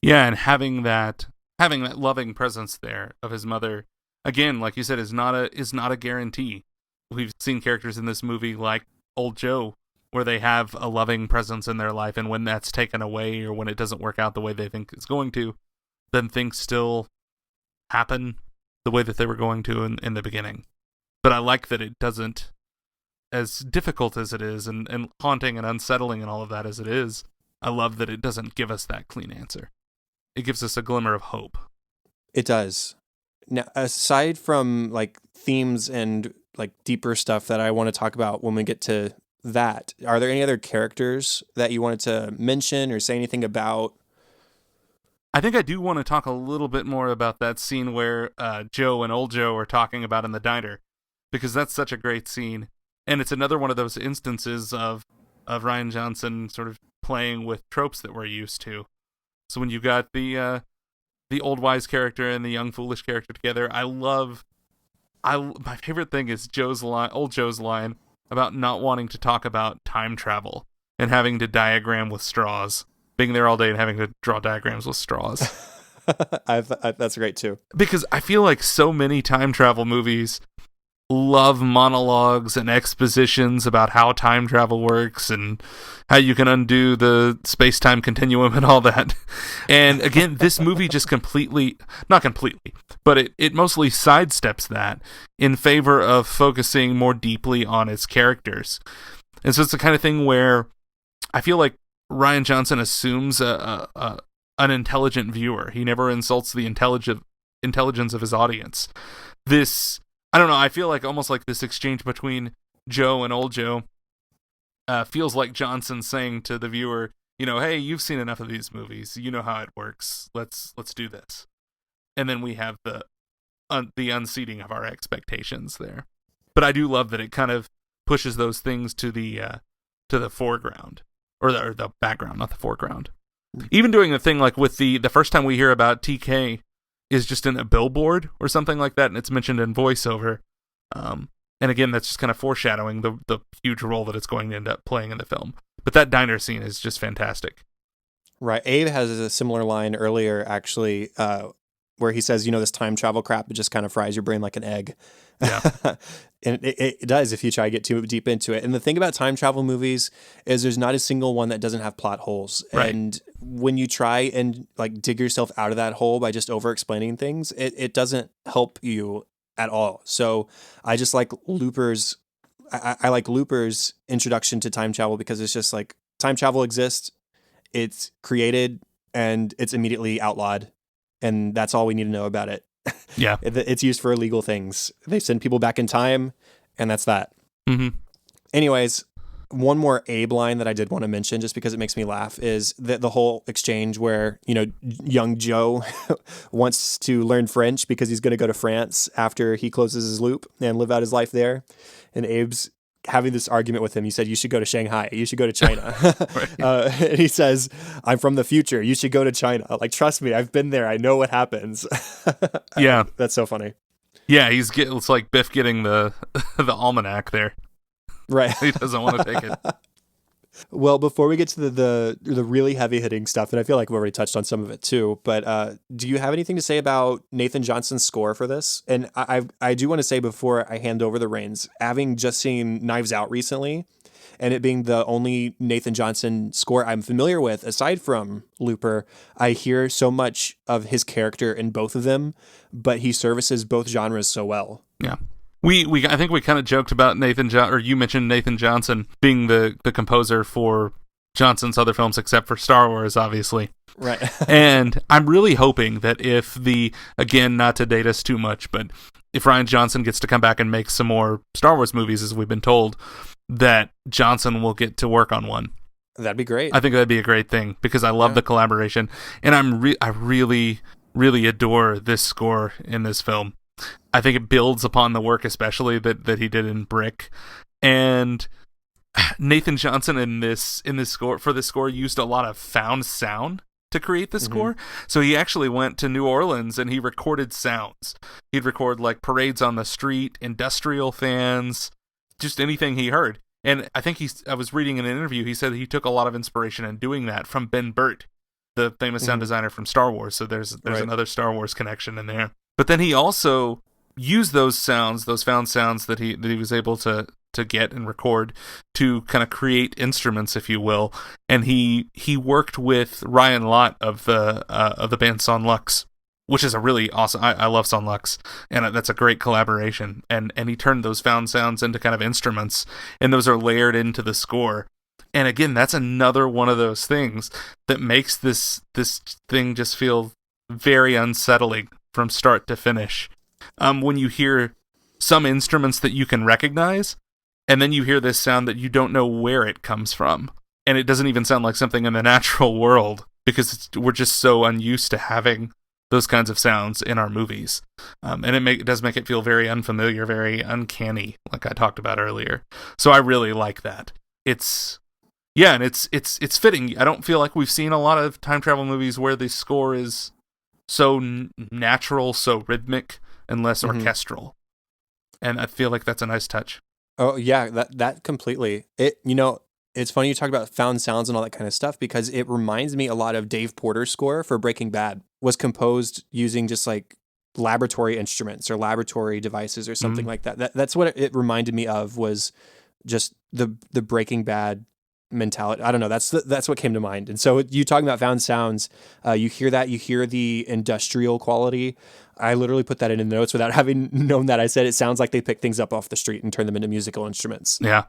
Yeah, and having that loving presence there of his mother, again, like you said, is not a guarantee. We've seen characters in this movie like old Joe, where they have a loving presence in their life, and when that's taken away or when it doesn't work out the way they think it's going to, then things still happen the way that they were going to in the beginning. But I like that it doesn't, as difficult as it is, and haunting and unsettling and all of that as it is, I love that it doesn't give us that clean answer. It gives us a glimmer of hope. It does. Now, aside from like themes and like deeper stuff that I want to talk about when we get to that, are there any other characters that you wanted to mention or say anything about? I think I do want to talk a little bit more about that scene where Joe and old Joe are talking about in the diner, because that's such a great scene. And it's another one of those instances of Rian Johnson sort of playing with tropes that we're used to. So when you got the old wise character and the young foolish character together, my favorite thing is old Joe's line about not wanting to talk about time travel and having to diagram with straws, being there all day and having to draw diagrams with straws. That's great too. Because I feel like so many time travel movies love monologues and expositions about how time travel works and how you can undo the space-time continuum and all that. And again, this movie just not completely, but it mostly sidesteps that in favor of focusing more deeply on its characters. And so it's the kind of thing where I feel like Rian Johnson assumes an intelligent viewer. He never insults the intelligence of his audience. I don't know, I feel like almost like this exchange between Joe and old Joe feels like Johnson saying to the viewer, hey, you've seen enough of these movies. You know how it works. Let's do this. And then we have the unseating of our expectations there. But I do love that it kind of pushes those things to the foreground, or the background, not the foreground. Even doing the thing like with the first time we hear about TK is just in a billboard or something like that, and it's mentioned in voiceover. And again, that's just kind of foreshadowing the huge role that it's going to end up playing in the film. But that diner scene is just fantastic. Right. Abe has a similar line earlier, actually, where he says, this time travel crap, it just kind of fries your brain like an egg. Yeah. And it does if you try to get too deep into it. And the thing about time travel movies is there's not a single one that doesn't have plot holes. Right. And when you try and like dig yourself out of that hole by just over explaining things, it doesn't help you at all. So I just like Looper's, I like Looper's introduction to time travel because it's just like time travel exists, it's created, and it's immediately outlawed. And that's all we need to know about it. Yeah. It's used for illegal things. They send people back in time, and that's that. Mm-hmm. Anyways, one more Abe line that I did want to mention, just because it makes me laugh, is the whole exchange where, young Joe wants to learn French because he's going to go to France after he closes his loop and live out his life there. And Abe's having this argument with him. He said, "You should go to Shanghai. You should go to China." Right. And he says, "I'm from the future. You should go to China. Like, trust me, I've been there. I know what happens." Yeah. That's so funny. Yeah, it's like Biff getting the the almanac there. Right. He doesn't want to take it. Well, before we get to the really heavy hitting stuff, and I feel like we've already touched on some of it too, but do you have anything to say about Nathan Johnson's score for this? And I do want to say before I hand over the reins, having just seen Knives Out recently, and it being the only Nathan Johnson score I'm familiar with aside from Looper, I hear so much of his character in both of them, but he services both genres so well. Yeah. I think we kind of joked about or you mentioned Nathan Johnson being the composer for Johnson's other films, except for Star Wars, obviously. Right. And I'm really hoping that again, not to date us too much, but if Rian Johnson gets to come back and make some more Star Wars movies, as we've been told, that Johnson will get to work on one. That'd be great. I think that'd be a great thing because I love the collaboration, and I really, really adore this score in this film. I think it builds upon the work, especially that he did in Brick, and Nathan Johnson in this score used a lot of found sound to create the score. So he actually went to New Orleans and he recorded sounds. He'd record like parades on the street, industrial fans, just anything he heard. And I think I was reading in an interview, he said he took a lot of inspiration in doing that from Ben Burtt, the famous sound designer from Star Wars. So there's another Star Wars connection in there. But then he also used those sounds, those found sounds that he was able to get and record to kind of create instruments, if you will. And he worked with Ryan Lott of the band Son Lux, which is a really awesome. I love Son Lux, and that's a great collaboration. And he turned those found sounds into kind of instruments, and those are layered into the score. And again, that's another one of those things that makes this thing just feel very unsettling from start to finish. When you hear some instruments that you can recognize, and then you hear this sound that you don't know where it comes from, and it doesn't even sound like something in the natural world because we're just so unused to having those kinds of sounds in our movies, and it does make it feel very unfamiliar, very uncanny, like I talked about earlier. So I really like that. It's fitting. I don't feel like we've seen a lot of time travel movies where the score is so natural, so rhythmic, and less orchestral. And I feel like that's a nice touch. Oh yeah, that completely. It's funny you talk about found sounds and all that kind of stuff because it reminds me a lot of Dave Porter's score for Breaking Bad was composed using just like laboratory instruments or laboratory devices or something like that. That's what it reminded me of, was just the Breaking Bad mentality. I don't know. That's what came to mind. And so you talking about found sounds, you hear the industrial quality. I literally put that in the notes without having known that. I said it sounds like they pick things up off the street and turn them into musical instruments. Yeah.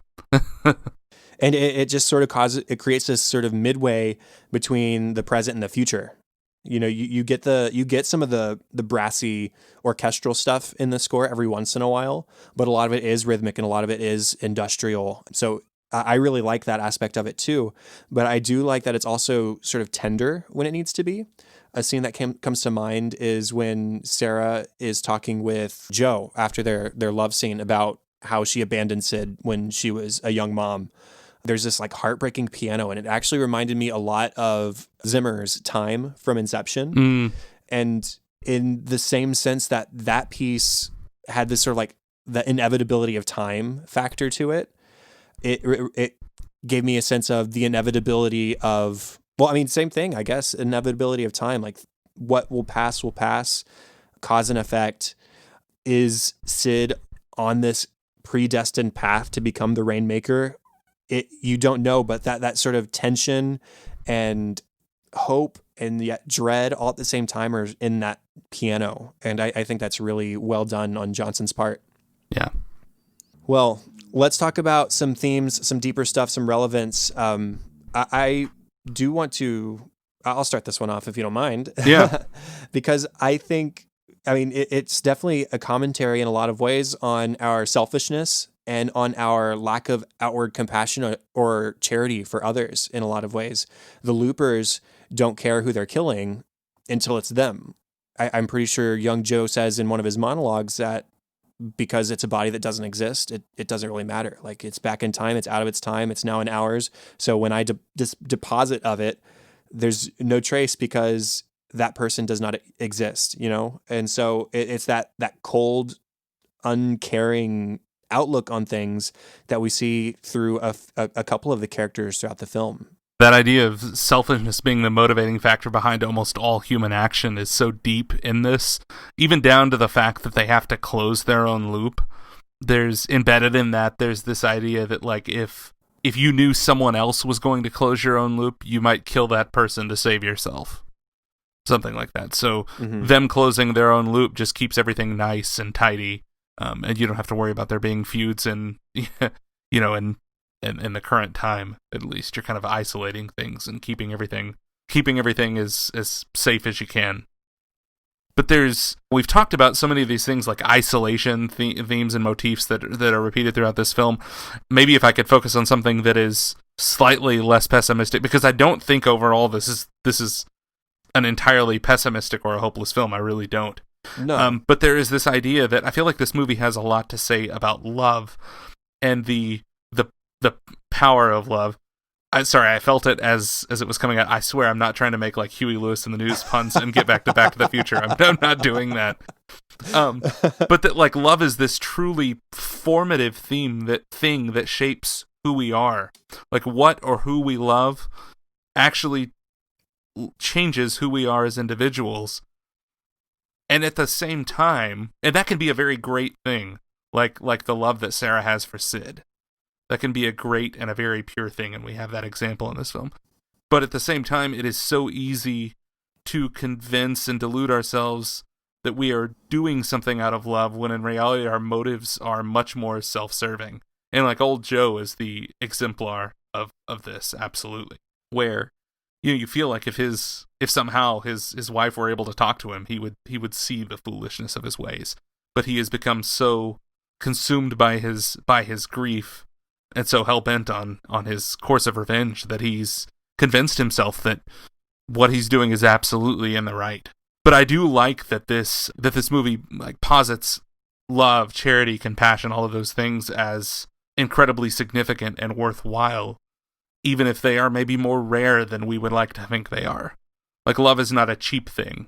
And it just sort of creates this sort of midway between the present and the future. You know, you get some of the brassy orchestral stuff in the score every once in a while, but a lot of it is rhythmic and a lot of it is industrial. So I really like that aspect of it too, but I do like that it's also sort of tender when it needs to be. A scene that comes to mind is when Sarah is talking with Joe after their love scene about how she abandoned Sid when she was a young mom. There's this like heartbreaking piano, and it actually reminded me a lot of Zimmer's Time from Inception. And in the same sense that piece had this sort of like the inevitability of time factor to it. It gave me a sense of the inevitability of, well, I mean, same thing, I guess, inevitability of time, like what will pass, cause and effect. Is Sid on this predestined path to become the Rainmaker? You don't know, but that sort of tension and hope and yet dread all at the same time are in that piano. And I think that's really well done on Johnson's part. Yeah. Well, let's talk about some themes, some deeper stuff, some relevance. I do want to, I'll start this one off if you don't mind. Yeah. Because it's definitely a commentary in a lot of ways on our selfishness and on our lack of outward compassion or charity for others in a lot of ways. The loopers don't care who they're killing until it's them. I'm pretty sure young Joe says in one of his monologues that because it's a body that doesn't exist, it doesn't really matter. Like, it's back in time, it's out of its time, it's now in ours. So when I deposit of it, there's no trace because that person does not exist, you know? And so it's that cold, uncaring outlook on things that we see through a couple of the characters throughout the film. That idea of selfishness being the motivating factor behind almost all human action is so deep in this, even down to the fact that they have to close their own loop. There's embedded in that, there's this idea that, like, if you knew someone else was going to close your own loop, you might kill that person to save yourself. Something like that. So them closing their own loop just keeps everything nice and tidy, and you don't have to worry about there being feuds and, you know, in the current time, at least. You're kind of isolating things and keeping everything as safe as you can. But we've talked about so many of these things, like isolation themes and motifs that are repeated throughout this film. Maybe if I could focus on something that is slightly less pessimistic, because I don't think overall this is an entirely pessimistic or a hopeless film. I really don't. No. But there is this idea that I feel like this movie has a lot to say about love and the power of love. I felt it as it was coming out. I swear I'm not trying to make like Huey Lewis in the News puns and get back to the Future. I'm not doing that. But that, like, love is this truly formative thing that shapes who we are. Like, what or who we love actually changes who we are as individuals. And at the same time, and that can be a very great thing, like the love that Sarah has for Sid. That can be a great and a very pure thing, and we have that example in this film. But at the same time, it is so easy to convince and delude ourselves that we are doing something out of love, when in reality our motives are much more self-serving. And like Old Joe is the exemplar of this, absolutely. Where you feel like if somehow his wife were able to talk to him, he would see the foolishness of his ways. But he has become so consumed by his grief and so hell-bent on his course of revenge that he's convinced himself that what he's doing is absolutely in the right. But I do like that this movie, like, posits love, charity, compassion, all of those things as incredibly significant and worthwhile, even if they are maybe more rare than we would like to think they are. Like, love is not a cheap thing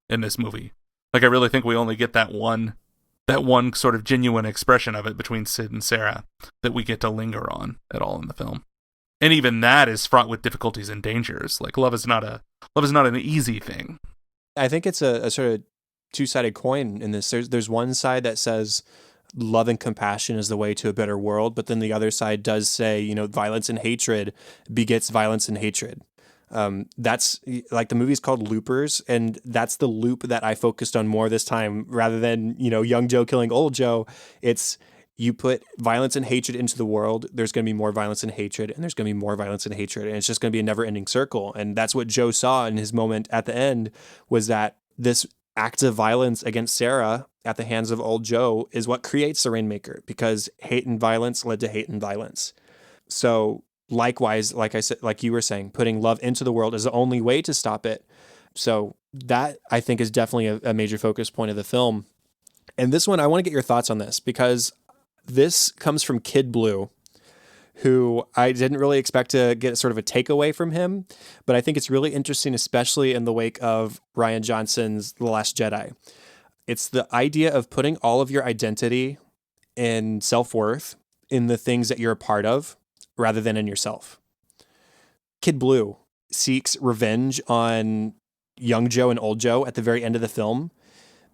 in this movie. Like, I really think we only get that one sort of genuine expression of it between Sid and Sarah that we get to linger on at all in the film. And even that is fraught with difficulties and dangers. Like, love is not an easy thing. I think it's a sort of two-sided coin in this. There's one side that says love and compassion is the way to a better world, but then the other side does say, you know, violence and hatred begets violence and hatred. That's, like, the movie's called Loopers, and that's the loop that I focused on more this time, rather than, you know, young Joe killing old Joe. It's, you put violence and hatred into the world, there's going to be more violence and hatred, and there's going to be more violence and hatred, and it's just going to be a never-ending circle. And that's what Joe saw in his moment at the end, was that this act of violence against Sarah at the hands of old Joe is what creates the Rainmaker, because hate and violence led to hate and violence. So likewise, like I said, like you were saying, putting love into the world is the only way to stop it. So that, I think, is definitely a major focus point of the film. And this one, I want to get your thoughts on this, because this comes from Kid Blue, who I didn't really expect to get sort of a takeaway from him, but I think it's really interesting, especially in the wake of Rian Johnson's The Last Jedi. It's the idea of putting all of your identity and self-worth in the things that you're a part of, rather than in yourself. Kid Blue seeks revenge on young Joe and old Joe at the very end of the film.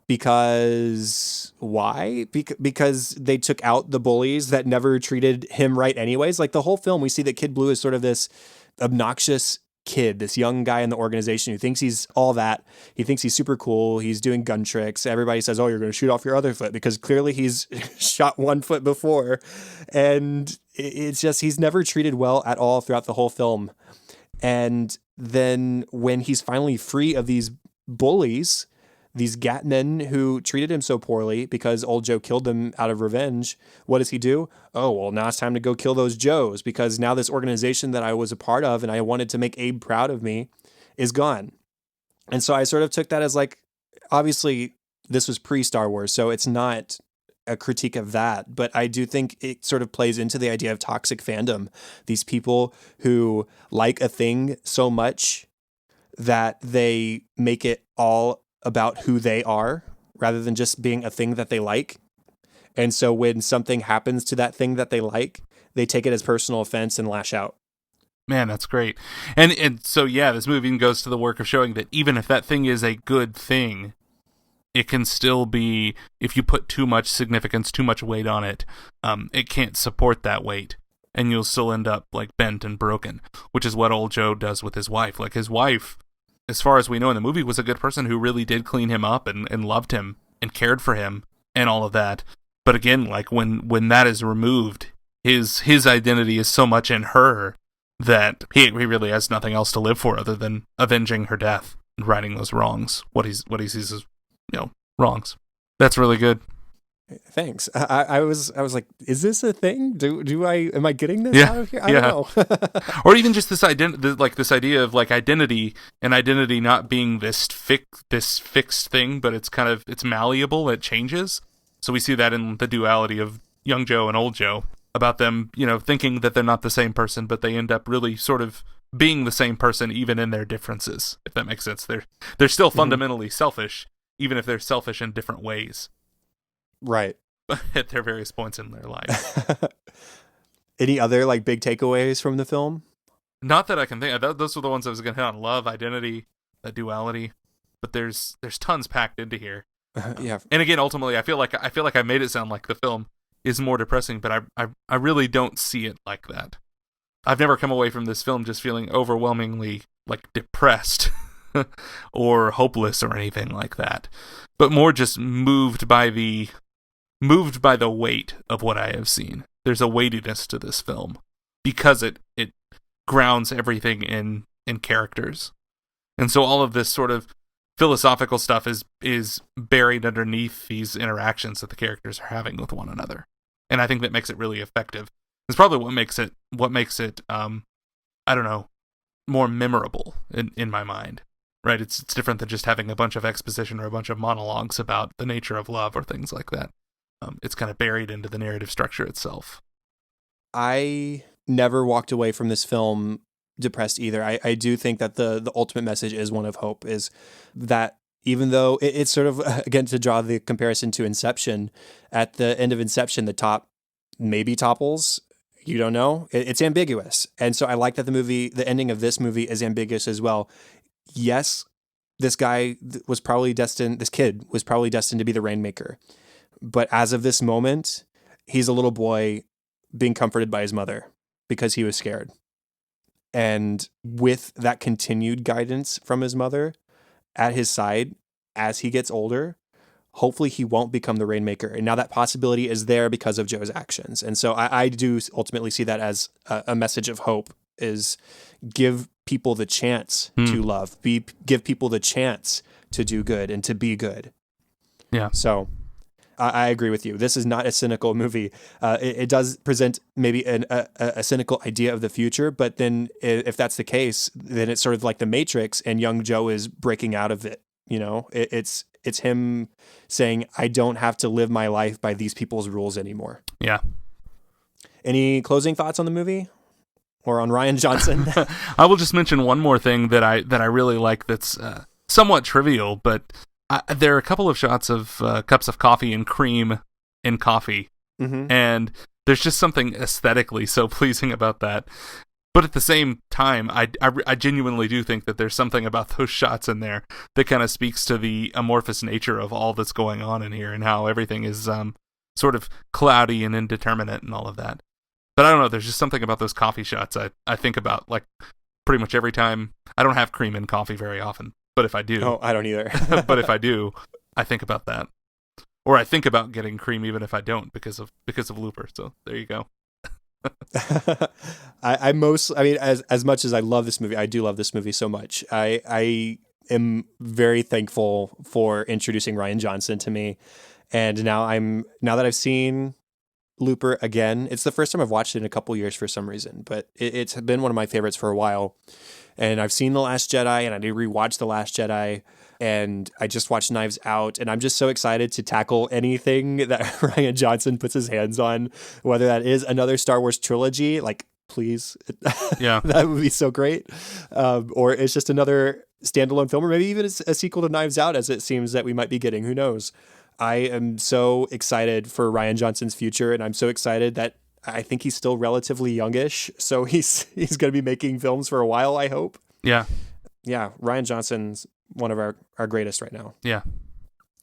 Because why? Because they took out the bullies that never treated him right anyways. Like, the whole film, we see that Kid Blue is sort of this obnoxious kid, this young guy in the organization who thinks he's all that. He thinks he's super cool. He's doing gun tricks. Everybody says, oh, you're going to shoot off your other foot, because clearly he's shot one foot before. And it's just, he's never treated well at all throughout the whole film. And then when he's finally free of these bullies, these Gatmen who treated him so poorly because old Joe killed them out of revenge, what does he do? Oh, well, now it's time to go kill those Joes, because now this organization that I was a part of and I wanted to make Abe proud of me is gone. And so I sort of took that as, like, obviously this was pre-Star Wars, so it's not a critique of that, but I do think it sort of plays into the idea of toxic fandom. These people who like a thing so much that they make it all about who they are rather than just being a thing that they like. And so when something happens to that thing that they like, they take it as personal offense and lash out. Man, that's great. And so, yeah, this movie goes to the work of showing that even if that thing is a good thing, it can still be, if you put too much significance, too much weight on it, it can't support that weight. And you'll still end up like bent and broken, which is what old Joe does with his wife. Like his wife, as far as we know in the movie, was a good person who really did clean him up and loved him and cared for him and all of that. But again, like when that is removed, his identity is so much in her that he really has nothing else to live for other than avenging her death and righting those wrongs. What he sees as, wrongs. That's really good. Thanks. I was like, is this a thing? Am I getting this out of here? I don't know. Or even just this this idea of like identity, and identity not being this fixed thing, but it's malleable, it changes. So we see that in the duality of young Joe and old Joe, about them, thinking that they're not the same person, but they end up really sort of being the same person even in their differences, if that makes sense. They're still fundamentally selfish, even if they're selfish in different ways. Right. At their various points in their lives. Any other like big takeaways from the film? Not that I can think of. Those were the ones I was going to hit on. Love, identity, the duality. But there's tons packed into here. Yeah. And again, ultimately, I feel like I made it sound like the film is more depressing, but I really don't see it like that. I've never come away from this film just feeling overwhelmingly like depressed or hopeless or anything like that, but more just moved by the weight of what I have seen. There's a weightiness to this film because it grounds everything in characters. And so all of this sort of philosophical stuff is buried underneath these interactions that the characters are having with one another. And I think that makes it really effective. It's probably what makes it I don't know, more memorable in my mind. Right? It's different than just having a bunch of exposition or a bunch of monologues about the nature of love or things like that. It's kind of buried into the narrative structure itself. I never walked away from this film depressed either. I do think that the ultimate message is one of hope, is that even though it's sort of, again, to draw the comparison to Inception, at the end of Inception, the top maybe topples. You don't know. It's ambiguous. And so I like that the ending of this movie is ambiguous as well. Yes, this kid was probably destined to be the Rainmaker. But as of this moment, he's a little boy being comforted by his mother because he was scared. And with that continued guidance from his mother at his side as he gets older, hopefully he won't become the Rainmaker. And now that possibility is there because of Joe's actions. And so I do ultimately see that as a message of hope, is give people the chance to love, give people the chance to do good and to be good. Yeah. So I agree with you. This is not a cynical movie. It does present maybe a cynical idea of the future, but then if that's the case, then it's sort of like The Matrix, and young Joe is breaking out of it. It's him saying, I don't have to live my life by these people's rules anymore. Yeah. Any closing thoughts on the movie or on Rian Johnson? I will just mention one more thing that I really like that's somewhat trivial, but there are a couple of shots of cups of coffee and cream in coffee. Mm-hmm. And there's just something aesthetically so pleasing about that. But at the same time, I genuinely do think that there's something about those shots in there that kind of speaks to the amorphous nature of all that's going on in here and how everything is sort of cloudy and indeterminate and all of that. But I don't know, there's just something about those coffee shots I think about like pretty much every time. I don't have cream in coffee very often, but if I do... Oh, I don't either. But if I do, I think about that. Or I think about getting cream even if I don't because of Looper. So there you go. I mean, as much as I love this movie, I do love this movie so much. I am very thankful for introducing Rian Johnson to me. And now that I've seen Looper again, it's the first time I've watched it in a couple years for some reason, but it's been one of my favorites for a while. And I've seen The Last Jedi, and I need to rewatch The Last Jedi. And I just watched Knives Out, and I'm just so excited to tackle anything that Rian Johnson puts his hands on, whether that is another Star Wars trilogy, like, please, Yeah. that would be so great, or it's just another standalone film, or maybe even a sequel to Knives Out, as it seems that we might be getting. Who knows? I am so excited for Rian Johnson's future, and I'm so excited that I think he's still relatively youngish, so he's going to be making films for a while, I hope. Yeah. Yeah, Rian Johnson's one of our greatest right now. Yeah.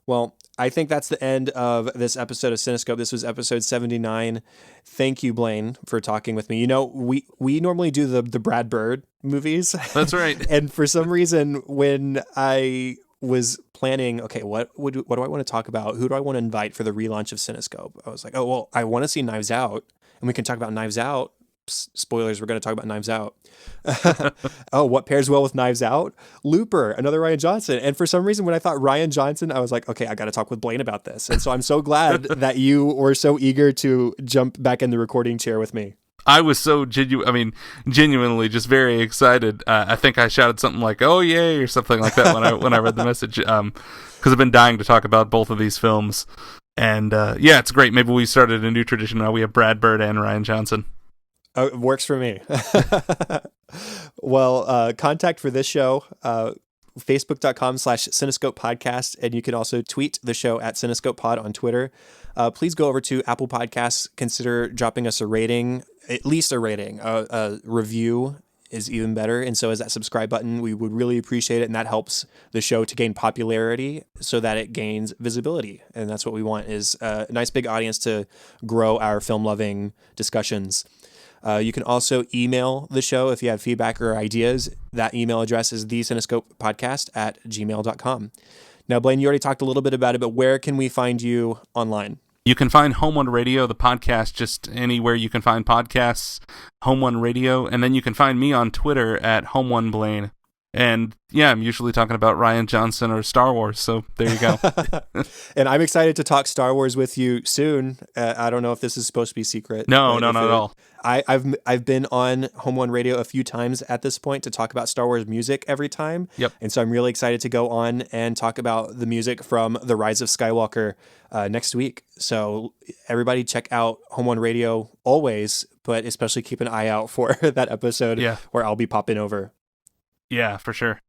Well, I think that's the end of this episode of Cinescope. This was episode 79. Thank you, Blaine, for talking with me. You know, we normally do the Brad Bird movies. That's right. And for some reason, when I was planning, okay, what do I want to talk about? Who do I want to invite for the relaunch of Cinescope? I was like, oh, well, I want to see Knives Out, and we can talk about Knives Out. Spoilers, we're going to talk about Knives Out. Oh, what pairs well with Knives Out? Looper, another Rian Johnson. And for some reason, when I thought Rian Johnson, I was like, okay, I got to talk with Blaine about this. And so I'm so glad that you were so eager to jump back in the recording chair with me. I was so genuinely just very excited. I think I shouted something like, "Oh yay!" or something like that when I read the message. Because I've been dying to talk about both of these films. And yeah, it's great. Maybe we started a new tradition now. We have Brad Bird and Rian Johnson. Oh, it works for me. Well, contact for this show, facebook.com/Cinescope Podcast. And you can also tweet the show at Cinescope Pod on Twitter. Please go over to Apple Podcasts. Consider dropping us a rating, at least a rating. A review is even better. And so is that subscribe button. We would really appreciate it. And that helps the show to gain popularity so that it gains visibility. And that's what we want, is a nice big audience to grow our film-loving discussions. You can also email the show if you have feedback or ideas. That email address is thecinescopepodcast@gmail.com. Now, Blaine, you already talked a little bit about it, but where can we find you online? You can find Home One Radio, the podcast, just anywhere you can find podcasts, Home One Radio, and then you can find me on Twitter at Home One Blaine. And yeah, I'm usually talking about Rian Johnson or Star Wars, so there you go. And I'm excited to talk Star Wars with you soon. I don't know if this is supposed to be secret. No, not at all. I've been on Home One Radio a few times at this point to talk about Star Wars music every time. Yep. And so I'm really excited to go on and talk about the music from The Rise of Skywalker next week. So everybody check out Home One Radio always, but especially keep an eye out for that episode where I'll be popping over. Yeah, for sure.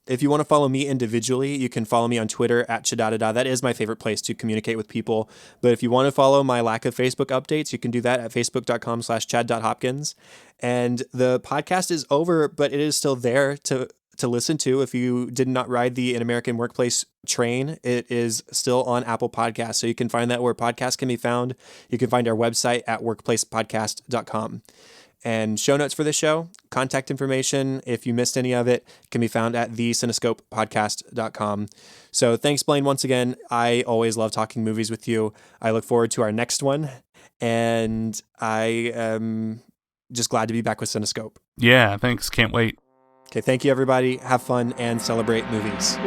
If you want to follow me individually, you can follow me on Twitter at Chadadada. That is my favorite place to communicate with people. But if you want to follow my lack of Facebook updates, you can do that at facebook.com/chad.hopkins. And the podcast is over, but it is still there to listen to. If you did not ride the An American Workplace train, it is still on Apple Podcasts. So you can find that where podcasts can be found. You can find our website at workplacepodcast.com. And show notes for this show, contact information, if you missed any of it, can be found at thecinescopepodcast.com. So thanks, Blaine, once again. I always love talking movies with you. I look forward to our next one, and I am just glad to be back with Cinescope. Yeah, thanks. Can't wait. Okay, thank you, everybody. Have fun and celebrate movies.